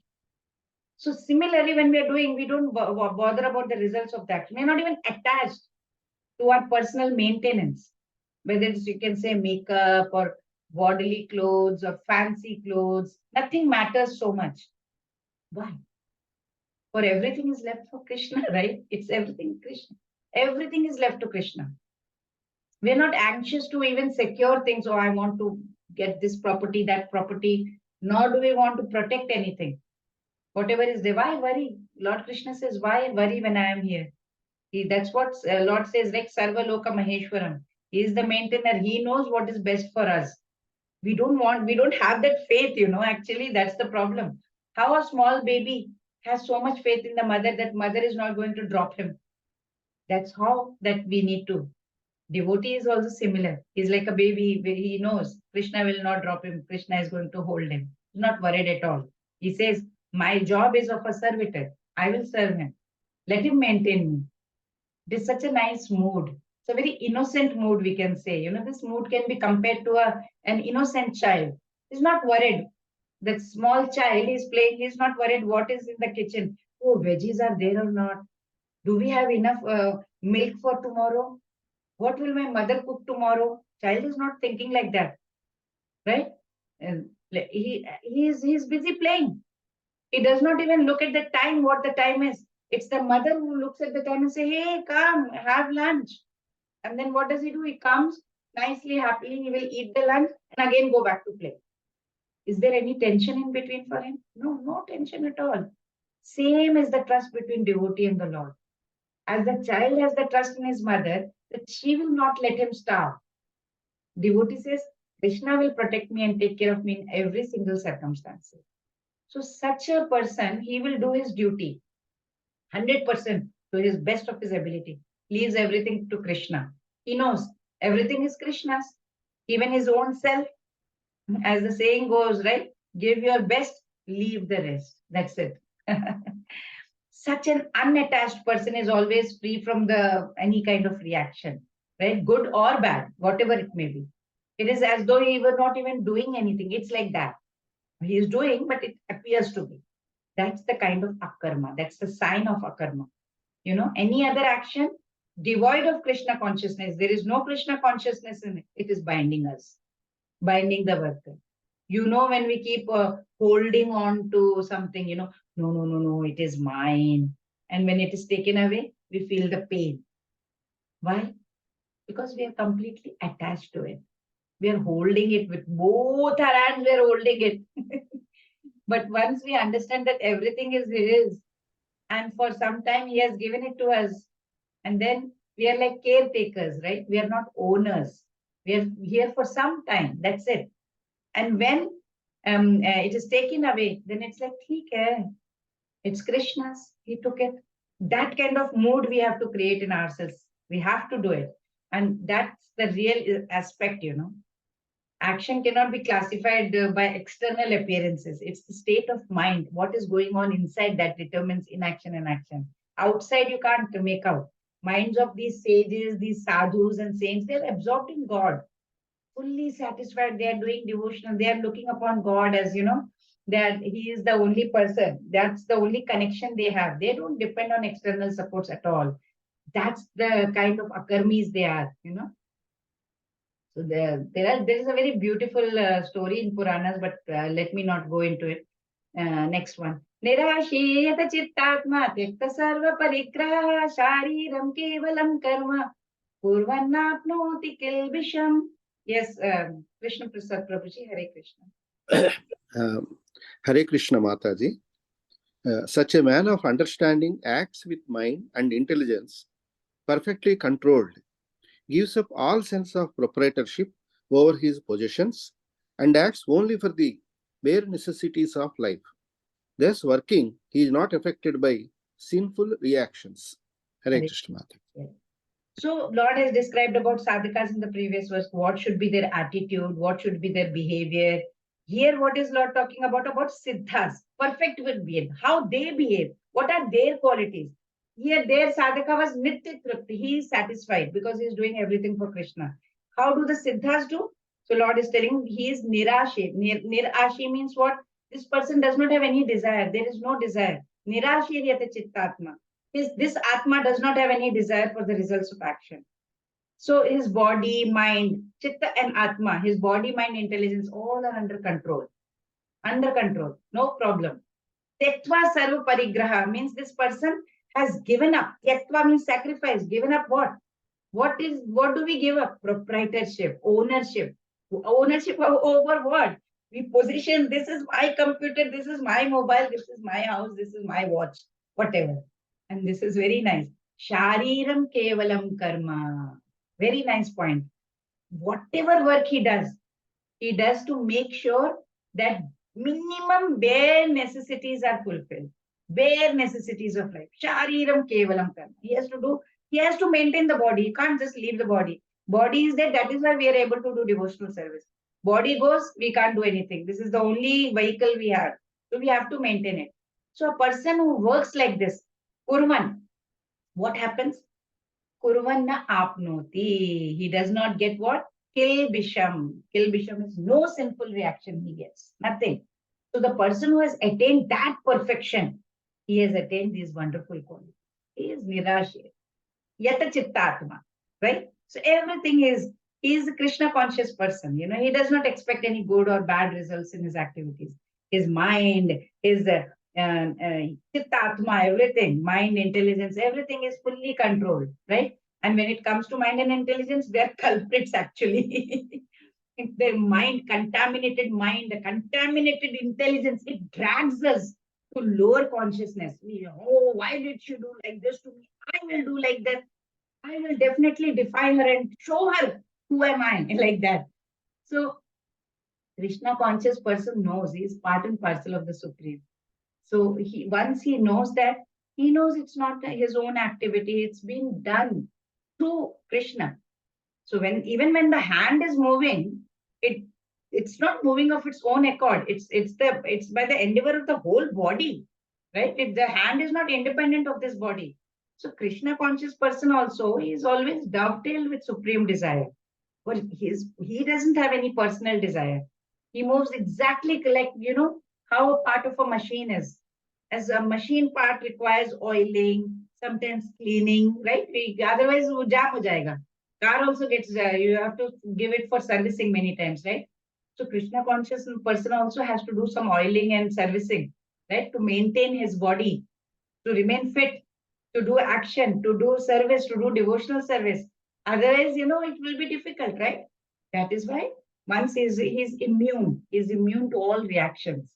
S2: So similarly, when we are doing, we don't bother about the results of that. We're not even attached to our personal maintenance, whether it's, you can say, makeup or bodily clothes or fancy clothes. Nothing matters so much. Why? For everything is left for Krishna, right? It's everything Krishna. Everything is left to Krishna. We're not anxious to even secure things. Oh, I want to get this property, that property. Nor do we want to protect anything. Whatever is there, why worry? Lord Krishna says, why worry when I am here? That's what Lord says, like Sarva Loka Maheshwaram. He is the maintainer. He knows what is best for us. We don't have that faith, actually, that's the problem. How a small baby has so much faith in the mother that mother is not going to drop him. That's how that we need to. Devotee is also similar. He's like a baby. He knows Krishna will not drop him. Krishna is going to hold him. He's not worried at all. He says, my job is of a servitor. I will serve him. Let him maintain me. It is such a nice mood. It's a very innocent mood, we can say. This mood can be compared to an innocent child. He's not worried. That small child is playing. He's not worried what is in the kitchen. Oh, veggies are there or not? Do we have enough milk for tomorrow? What will my mother cook tomorrow? Child is not thinking like that, right? And he's busy playing. He does not even look at the time, what the time is. It's the mother who looks at the time and say, hey, come, have lunch. And then what does he do? He comes nicely, happily, he will eat the lunch and again go back to play. Is there any tension in between for him? No, no tension at all. Same is the trust between devotee and the Lord. As the child has the trust in his mother, that she will not let him starve. Devotee says, Krishna will protect me and take care of me in every single circumstance. So such a person, he will do his duty 100% to his best of his ability, leaves everything to Krishna. He knows everything is Krishna's, even his own self. As the saying goes, right? Give your best, leave the rest. That's it. Such an unattached person is always free from any kind of reaction, right? Good or bad, whatever it may be. It is as though he were not even doing anything. It's like that. He is doing, but it appears to be. That's the kind of akarma. That's the sign of akarma. Any other action devoid of Krishna consciousness, there is no Krishna consciousness in it. It is binding us, binding the worker. When we keep holding on to something, no, it is mine. And when it is taken away, we feel the pain. Why? Because we are completely attached to it. We are holding it with both our hands, we are holding it. But once we understand that everything is his, and for some time he has given it to us, and then we are like caretakers, right? We are not owners. We are here for some time. That's it. And when it is taken away, then it's like, okay, it's Krishna's. He took it. That kind of mood we have to create in ourselves. We have to do it. And that's the real aspect, Action cannot be classified by external appearances. It's the state of mind. What is going on inside that determines inaction and action. Outside, you can't make out. Minds of these sages, these sadhus and saints, they're absorbed in God, fully satisfied. They are doing devotional. They are looking upon God as, that He is the only person. That's the only connection they have. They don't depend on external supports at all. That's the kind of akarmis they are, So there is a very beautiful story in Puranas, but let me not go into it. Next one. Nirashiyata chittatma tyakta sarva parigraha shariram kevalam karma purvannapnoti kilbisham. Yes, Krishna Prasad Prabhuji, Hare Krishna.
S6: Hare Krishna Mataji. Such a man of understanding acts with mind and intelligence, perfectly controlled, gives up all sense of proprietorship over his possessions, and acts only for the bare necessities of life. Thus working, he is not affected by sinful reactions. Hare Krishna Mataji.
S2: So Lord has described about sadhakas in the previous verse. What should be their attitude? What should be their behavior? Here, what is Lord talking about? About siddhas, perfect will behave. How they behave. What are their qualities? Here, their sadhaka was nitya tripti. He is satisfied because he is doing everything for Krishna. How do the siddhas do? So Lord is telling he is nirashi. Nirashi means what? This person does not have any desire. There is no desire. Nirashi yata chittatma. This Atma does not have any desire for the results of action. So his body, mind, Chitta and Atma, his body, mind, intelligence, all are under control. Under control, no problem. Tektva sarva parigraha means this person has given up. Tektva means sacrifice. Given up what? What do we give up? Proprietorship, ownership. Ownership over what? We position, this is my computer, this is my mobile, this is my house, this is my watch, whatever. And this is very nice. Shariram kevalam karma. Very nice point. Whatever work he does to make sure that minimum bare necessities are fulfilled. Bare necessities of life. Shariram kevalam karma. He has to maintain the body. He can't just leave the body. Body is there. That is why we are able to do devotional service. Body goes, we can't do anything. This is the only vehicle we have. So we have to maintain it. So a person who works like this, Kurvan, what happens? Kurvan na apnoti. He does not get what? Kilbisham. Kilbisham is no sinful reaction he gets. Nothing. So the person who has attained that perfection, he has attained these wonderful qualities. He is nirashir. Yata chittatma. Right? So everything he is a Krishna conscious person. He does not expect any good or bad results in his activities. His mind, his chittatma, everything, mind, intelligence, everything is fully controlled, right? And when it comes to mind and intelligence, they are culprits actually. Their mind, contaminated mind, the contaminated intelligence, it drags us to lower consciousness. Why did she do like this to me? I will do like that. I will definitely defy her and show her who am I, like that. So Krishna conscious person knows he is part and parcel of the Supreme. So once he knows that, he knows it's not his own activity, it's been done through Krishna. So even when the hand is moving, it's not moving of its own accord. It's by the endeavor of the whole body, right? The hand is not independent of this body. So Krishna conscious person also is always dovetailed with supreme desire. But he doesn't have any personal desire. He moves exactly like, how a part of a machine is. As a machine part requires oiling, sometimes cleaning, right? Otherwise, wo jam ho jayega. Car also gets, you have to give it for servicing many times, right? So Krishna conscious person also has to do some oiling and servicing, right? To maintain his body, to remain fit, to do action, to do service, to do devotional service. Otherwise, it will be difficult, right? That is why once he's immune to all reactions.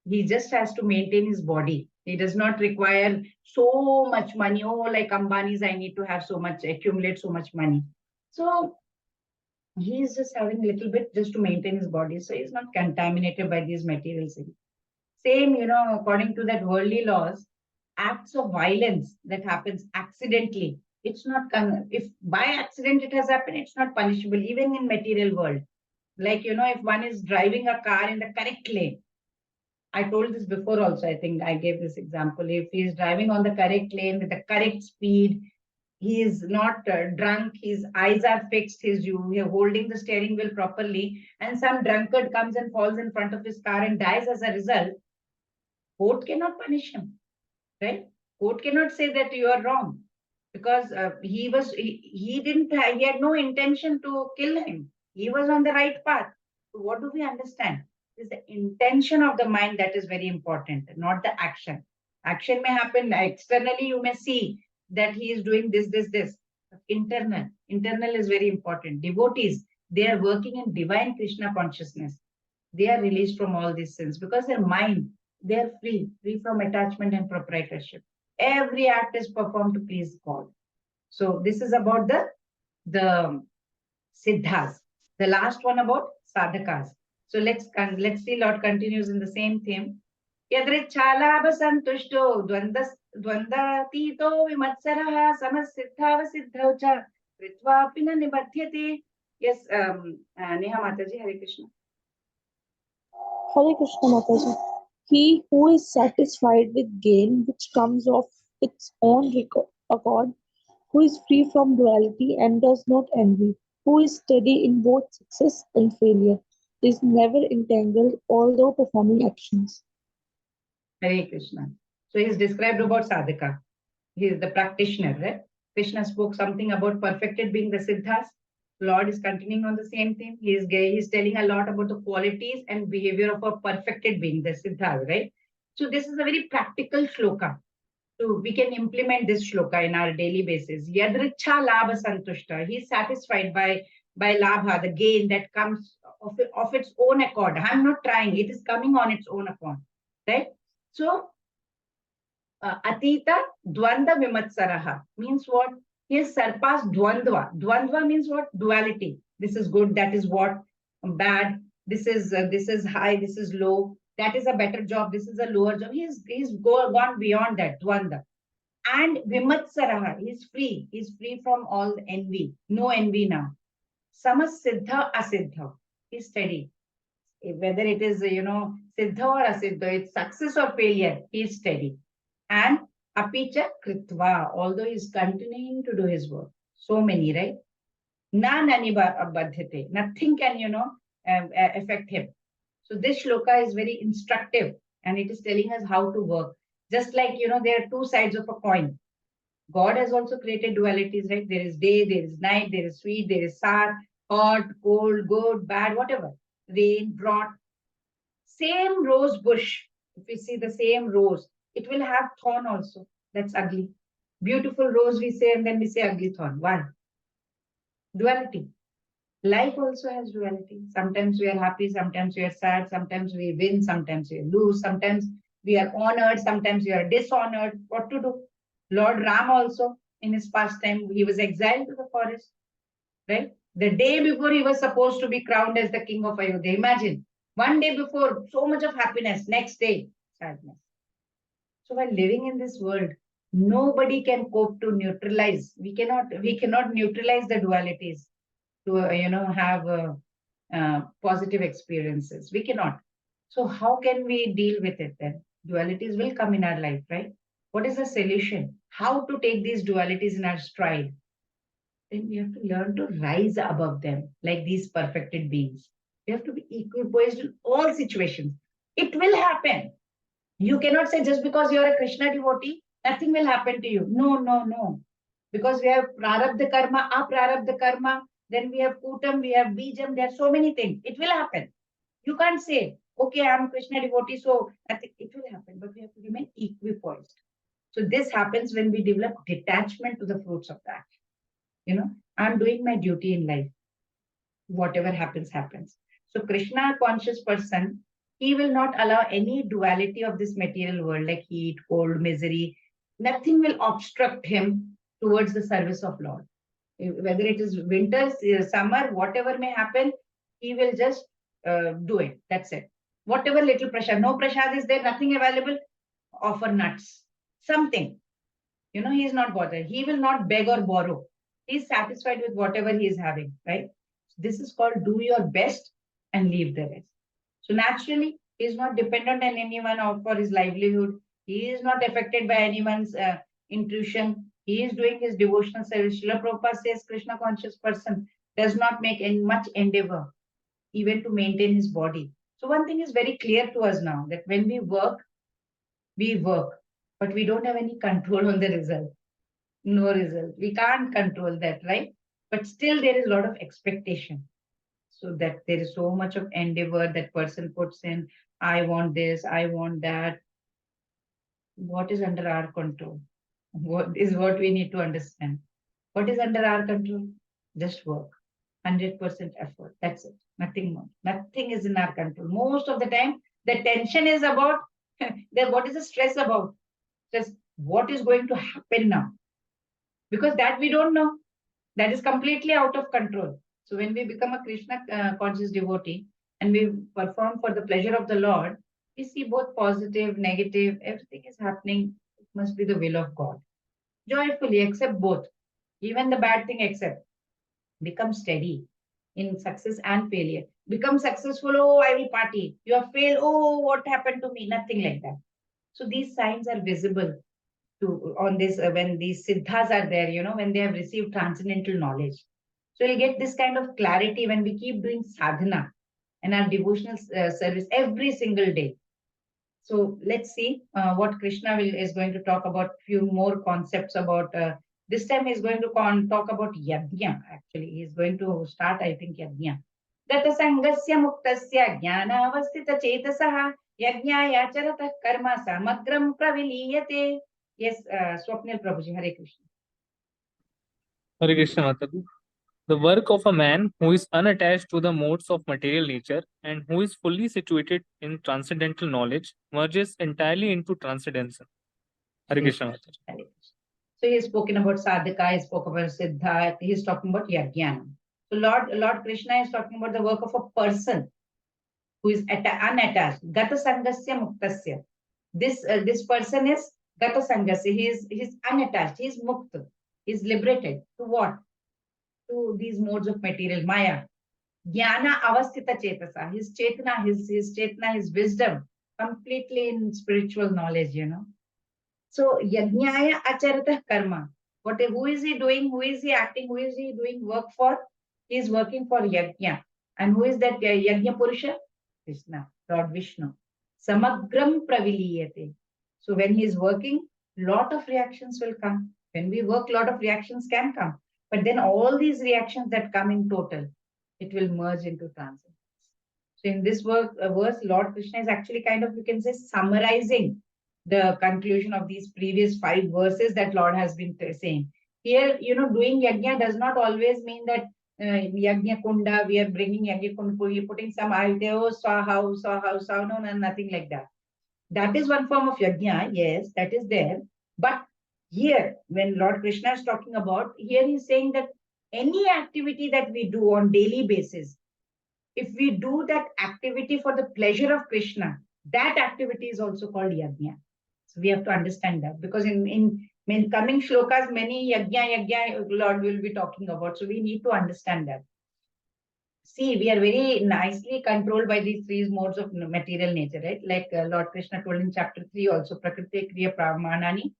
S2: He just has to maintain his body. He does not require so much money. Oh, like Ambani's, I need to have so much, accumulate so much money. So he is just having a little bit just to maintain his body. So he's not contaminated by these material things. Same, according to that worldly laws, acts of violence that happens accidentally, it's not, if by accident it has happened, it's not punishable, even in material world. Like, if one is driving a car in the correct lane, I told this before also, I think I gave this example. If he is driving on the correct lane with the correct speed, he is not drunk, his eyes are fixed, you're holding the steering wheel properly, and some drunkard comes and falls in front of his car and dies as a result, court cannot punish him, right? Court cannot say that you are wrong, because he had no intention to kill him. He was on the right path. So what do we understand? Is the intention of the mind that is very important, not the action. Action may happen externally, you may see that he is doing this. Internal is very important. Devotees, they are working in divine Krishna consciousness. They are released from all these sins because their mind, they are free from attachment and proprietorship. Every act is performed to please God. So this is about the siddhas. The last one about sadhakas. So let's see. Lord continues in the same theme. Yadrichalabha santushto dvanda tito vimatsaraha samasiddhava siddhaucha Kritva apina nibadhyate. Yes, Neha Mataji, Hare Krishna.
S7: Hare Krishna Mataji. He who is satisfied with gain which comes of its own accord, who is free from duality and does not envy, who is steady in both success and failure, is never entangled although performing actions.
S2: Hare Krishna. So he's described about sadhaka. He is the practitioner, right? Krishna spoke something about perfected being the siddhas. Lord is continuing on the same theme. He's telling a lot about the qualities and behavior of a perfected being, the siddhas, right? So this is a very practical shloka. So we can implement this shloka in our daily basis. Yadricha labha santushta. He is satisfied by labha, the gain that comes of its own accord. I'm not trying. It is coming on its own accord, right? So Atita Dvanda Vimatsaraha means what? He has surpassed Dvandva. Dvandva means what? Duality. This is good, that is what? Bad. This is high, this is low. That is a better job, this is a lower job. He's gone beyond that, Dvanda. And Vimatsaraha, he's free. He's free from all envy. No envy now. Samasiddha Asiddha. He's steady. Whether it is, Siddha or Asiddha, it's success or failure, he's steady. And apicha kritva, although he's continuing to do his work. So many, right? Na naniba abadhyate. Nothing can, affect him. So this shloka is very instructive and it is telling us how to work. Just like, there are two sides of a coin. God has also created dualities, right? There is day, there is night, there is sweet, there is sour, hot, cold, good, bad, whatever. Rain, drought. Same rose bush. If we see the same rose, it will have thorn also. That's ugly. Beautiful rose we say, and then we say ugly thorn. Why? Duality. Life also has duality. Sometimes we are happy, sometimes we are sad, sometimes we win, sometimes we lose, sometimes we are honored, sometimes we are dishonored. What to do? Lord Ram also, in his pastime, he was exiled to the forest, right? The day before he was supposed to be crowned as the king of Ayodhya. Imagine, one day before, so much of happiness, next day, sadness. So while living in this world, nobody can cope to neutralize. We cannot neutralize the dualities to have positive experiences. We cannot. So how can we deal with it then? Dualities will come in our life, right? What is the solution? How to take these dualities in our stride? Then we have to learn to rise above them like these perfected beings. We have to be equipoised in all situations. It will happen. You cannot say just because you're a Krishna devotee, nothing will happen to you. No, no, no. Because we have prarabdha karma, aprarabdha karma, then we have kutam, we have bijam, there are so many things. It will happen. You can't say, okay, I'm Krishna devotee, so nothing. It will happen, but we have to remain equipoised. So this happens when we develop detachment to the fruits of that. I'm doing my duty in life. Whatever happens, happens. So Krishna conscious person, he will not allow any duality of this material world like heat, cold, misery. Nothing will obstruct him towards the service of Lord. Whether it is winter, summer, whatever may happen, he will just do it. That's it. Whatever little prasad, no prasad is there, nothing available, offer nuts, something. He is not bothered. He will not beg or borrow. He is satisfied with whatever he is having, right? This is called do your best and leave the rest. So naturally, he is not dependent on anyone for his livelihood. He is not affected by anyone's intrusion. He is doing his devotional service. Srila Prabhupada says Krishna conscious person does not make any much endeavor even to maintain his body. So one thing is very clear to us now that when we work, but we don't have any control on the result. No result. We can't control that, right? But still there is a lot of expectation. So that there is so much of endeavor that person puts in. I want this, I want that. What is under our control? What is what we need to understand? What is under our control? Just work. 100% effort. That's it. Nothing more. Nothing is in our control. Most of the time, the tension is about what is the stress about? Just what is going to happen now? Because that we don't know. That is completely out of control. So when we become a Krishna conscious devotee and we perform for the pleasure of the Lord, we see both positive, negative, everything is happening. It must be the will of God. Joyfully accept both. Even the bad thing accept. Become steady in success and failure. Become successful, oh, I will party. You have failed, oh, what happened to me? Nothing like that. So these signs are visible to on this when these siddhas are there, when they have received transcendental knowledge. So you'll get this kind of clarity when we keep doing sadhana and our devotional service every single day. So let's see what Krishna is going to talk about. Few more concepts about. This time he's going to talk about yajna. Actually, he's going to start, I think, yajna. Gata sangasya muktasya jnana avastita chetasaha yajnaya charata karma samagram praviliyate. Yes, Swapnil Prabhuji, Hare Krishna.
S8: Hare Krishna Mataji. The work of a man who is unattached to the modes of material nature and who is fully situated in transcendental knowledge merges entirely into transcendence. Hare
S2: Yes.
S8: Krishna Mataji.
S2: Hare Krishna. So he's spoken about sadhaka, he spoke about siddha, he's talking about yajna. So Lord Krishna is talking about the work of a person who is unattached. Gata sangasya muktasya. This person is gata sangasya. He's unattached. He's mukta. He's liberated. To what? To these modes of material maya. Jnana avastita chetasa. His chetana, his chetana, his wisdom, completely in spiritual knowledge. So yajnaya acharata karma. Who is he doing? Who is he acting? Who is he doing work for? He is working for yajna. And who is that yajna purusha? Krishna, Lord Vishnu. Samagram praviliyate. So when he is working, lot of reactions will come. When we work, lot of reactions can come. But then all these reactions that come in total, it will merge into transcendence. So in this verse, Lord Krishna is actually kind of, you can say, summarizing the conclusion of these previous 5 verses that Lord has been saying. Here, doing yajna does not always mean that yajna kunda, we are bringing yajna kunda, we are putting some idea, oh, saw, no, nothing like that. That is one form of yajna, yes, that is there. But here, when Lord Krishna is talking about, here he's saying that any activity that we do on daily basis, if we do that activity for the pleasure of Krishna, that activity is also called yajna. So we have to understand that, because in coming shlokas, many yajna Lord will be talking about. So we need to understand that. See, we are very nicely controlled by these 3 modes of material nature, right? Like Lord Krishna told in chapter 3 also, Prakriti Kriya Pramanani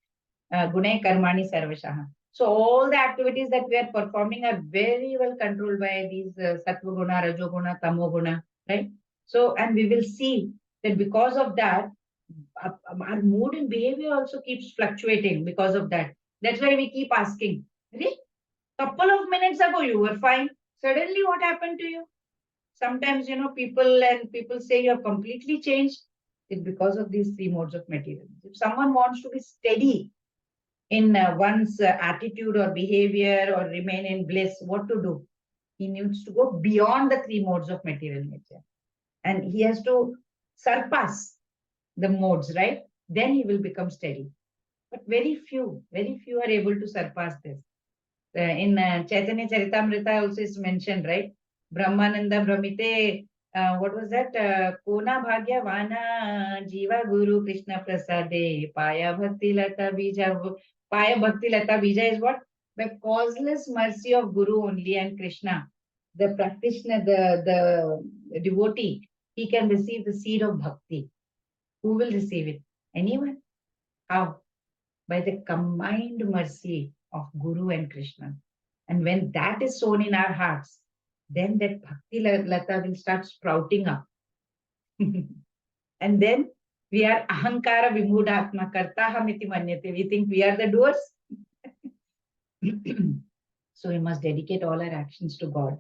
S2: Gunai Karmani Sarvashaha. So all the activities that we are performing are very well controlled by these Sattva Guna, Rajoguna, Tamoguna, right? So, and we will see that because of that, our mood and behavior also keeps fluctuating because of that. That's why we keep asking, really? Couple of minutes ago you were fine. Suddenly what happened to you? Sometimes, people say you have completely changed. It's because of these 3 modes of material. If someone wants to be steady in one's attitude or behavior or remain in bliss, what to do? He needs to go beyond the 3 modes of material nature. And he has to surpass the modes, right? Then he will become steady. But very few are able to surpass this. In Chaitanya Charitamrita also is mentioned, right? Brahmananda Brahmite, what was that? Kona Bhagya Vana Jiva Guru Krishna Prasade Paya Bhakti Lata Bija. Paya Bhakti Lata Bija is what? By causeless mercy of Guru only and Krishna, the practitioner, the devotee, he can receive the seed of bhakti. Who will receive it? Anyone? How? By the combined mercy of Guru and Krishna. And when that is sown in our hearts, then that bhakti lata will start sprouting up. And then we are ahankara vimudhatma kartahamiti manyate. We think we are the doers. So we must dedicate all our actions to God,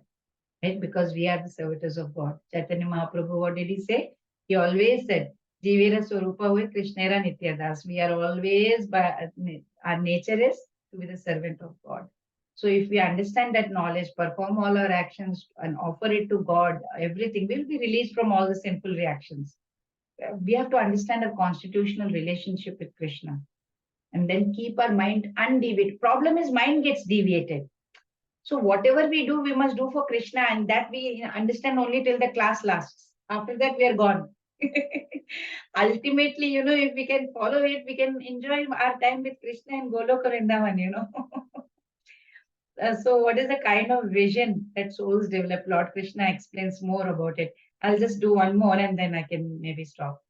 S2: right? Because we are the servitors of God. Chaitanya Mahaprabhu, what did he say? He always said, Jivira Swarupa Hoy Krishnera Nityadas. We are always, our nature is to be the servant of God. So if we understand that knowledge, perform all our actions and offer it to God, everything will be released from all the sinful reactions. We have to understand our constitutional relationship with Krishna and then keep our mind undeviated. Problem is mind gets deviated. So whatever we do, we must do for Krishna, and that we understand only till the class lasts. After that, we are gone. Ultimately, if we can follow it, we can enjoy our time with Krishna and Goloka Vrindavan, So what is the kind of vision that souls develop? Lord Krishna explains more about it. I'll just do one more and then I can maybe stop.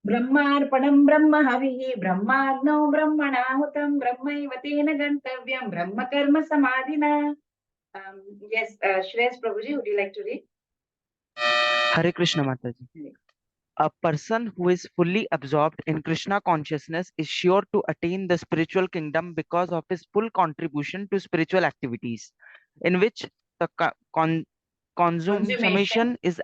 S2: Brahmarpanam Brahma Havihi Brahmagno Brahmanahutam Brahmaiva Tena Gantavyam Brahma Karma Samadhina. Yes, Shreyas Prabhuji, would you like to read?
S5: Hare Krishna Mataji. A person who is fully absorbed in Krishna consciousness is sure to attain the spiritual kingdom because of his full contribution to spiritual activities, in which the consummation is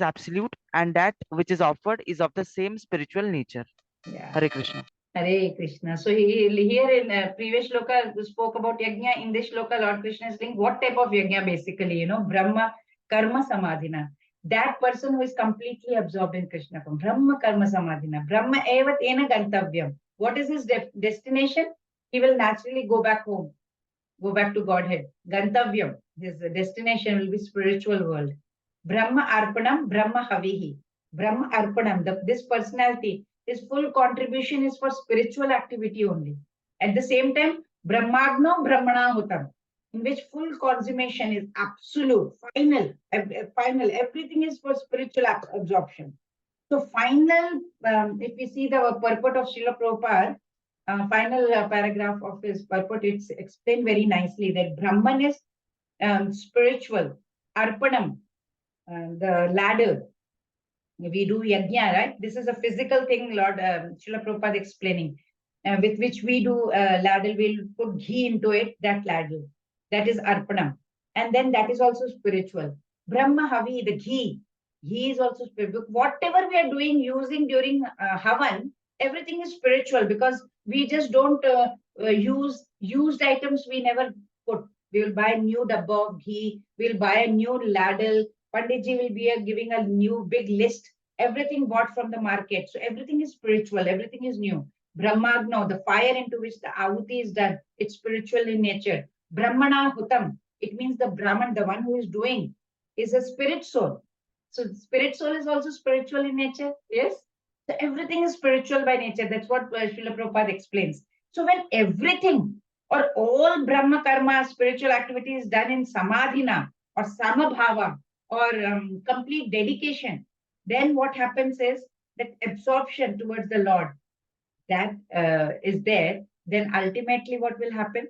S5: absolute, and that which is offered is of the same spiritual nature.
S2: Yeah.
S5: Hare Krishna.
S2: Hare Krishna. So here in previous shloka spoke about yajna. In this shloka, Lord Krishna is saying what type of yajna basically, Brahma Karma Samadhina. That person who is completely absorbed in Krishna, Brahma Karma Samadhina, Brahma eva tena gantavyam. What is his destination? He will naturally go back home, go back to Godhead. Gantavyam, his destination will be spiritual world. Brahma Arpanam, Brahma Havihi. Brahma Arpanam, this personality, his full contribution is for spiritual activity only. At the same time, Brahmagno Brahmanahutam, in which full consummation is absolute, final, everything is for spiritual absorption. So final, if we see the purport of Srila Prabhupada, final paragraph of his purport, it's explained very nicely that Brahman is spiritual, Arpanam, the ladder. We do yajna, right? This is a physical thing, Lord Srila Prabhupada explaining, with which we do ladle, we'll put ghee into it, that ladle. That is Arpanam. And then that is also spiritual. Brahma Havi, the ghee is also spiritual. Whatever we are doing, using during Havan, everything is spiritual because we just don't use used items we never put. We will buy a new dabba of ghee, we'll buy a new ladle, Panditji will be giving a new big list, everything bought from the market. So everything is spiritual, everything is new. Brahmagno, the fire into which the ahuti is done, it's spiritual in nature. Brahmana Hutam, it means the Brahman, the one who is doing, is a spirit soul. So spirit soul is also spiritual in nature, yes? So everything is spiritual by nature. That's what Srila Prabhupada explains. So when everything or all Brahma karma, spiritual activity is done in samadhina or samabhava, or complete dedication, then what happens is that absorption towards the Lord that is there, then ultimately what will happen?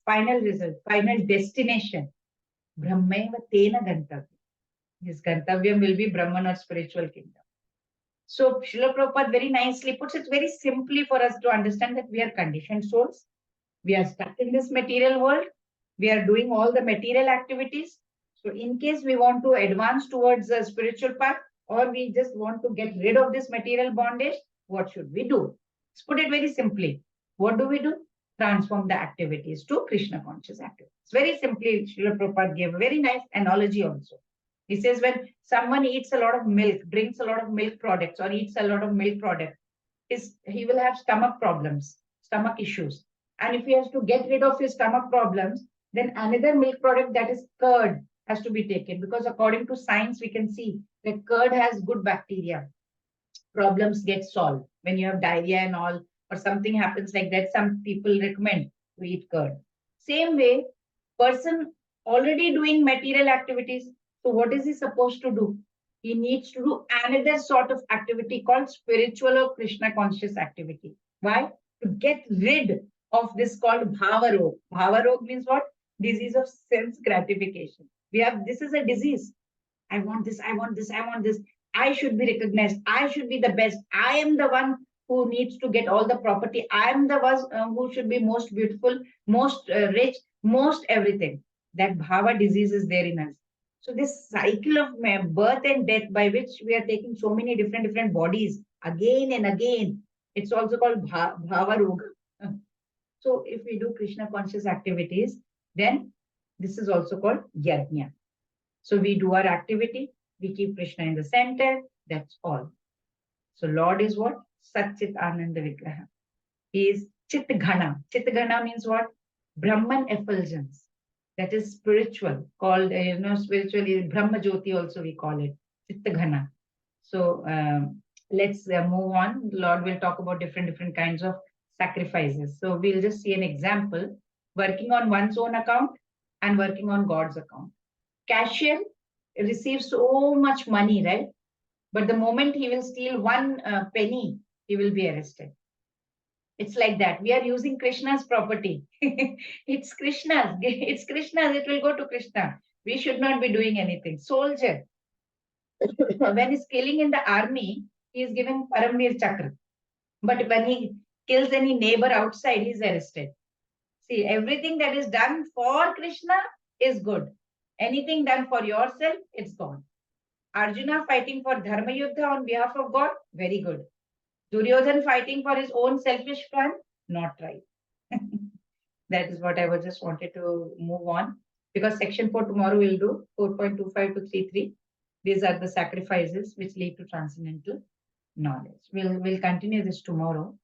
S2: Final result, final destination. Brahmaiva tena gantavyam. His gantavyam will be Brahman or spiritual kingdom. So Srila Prabhupada very nicely puts it very simply for us to understand that we are conditioned souls. We are stuck in this material world. We are doing all the material activities. So in case we want to advance towards the spiritual path, or we just want to get rid of this material bondage, what should we do? Let's put it very simply. What do? Transform the activities to Krishna conscious activities. Very simply, Srila Prabhupada gave a very nice analogy also. He says when someone eats a lot of milk, drinks a lot of milk products, or eats a lot of milk product, he will have stomach problems, stomach issues. And if he has to get rid of his stomach problems, then another milk product, that is curd, has to be taken, because according to science, we can see that curd has good bacteria. Problems get solved. When you have diarrhea and all, or something happens like that, some people recommend to eat curd. Same way, person already doing material activities, so what is he supposed to do? He needs to do another sort of activity called spiritual or Krishna conscious activity. Why? To get rid of this called bhava rog. Bhava rog means what? Disease of sense gratification. This is a disease. I want this, I want this, I want this. I should be recognized. I should be the best. I am the one who needs to get all the property. I am the one who should be most beautiful, most rich, most everything. That bhava disease is there in us. So this cycle of birth and death, by which we are taking so many different bodies again and again, it's also called bhava roga. So if we do Krishna conscious activities, then this is also called yajna. So we do our activity, we keep Krishna in the center, that's all. So Lord is what? Satchit Ananda Vigraha. He is Chit Ghana. Chit Ghana means what? Brahman effulgence. That is spiritual, called, spiritually, Brahma Jyoti also we call it, Chit Ghana. So let's move on. Lord will talk about different kinds of sacrifices. So we'll just see an example. working on one's own account and working on God's account. Cashier receives so much money, right? But the moment he will steal one penny, he will be arrested. It's like that. We are using Krishna's property. It's Krishna's. It's Krishna's. It will go to Krishna. We should not be doing anything. Soldier, when he's killing in the army, he is given Paramveer Chakra. But when he kills any neighbor outside, he's arrested. See, everything that is done for Krishna is good. Anything done for yourself, it's gone. Arjuna fighting for Dharma Yuddha on behalf of God, very good. Duryodhan fighting for his own selfish plan, not right. That is what I was just wanted to move on. Because section 4 tomorrow we'll do 4.25 to 3.3. These are the sacrifices which lead to transcendental knowledge. We'll continue this tomorrow.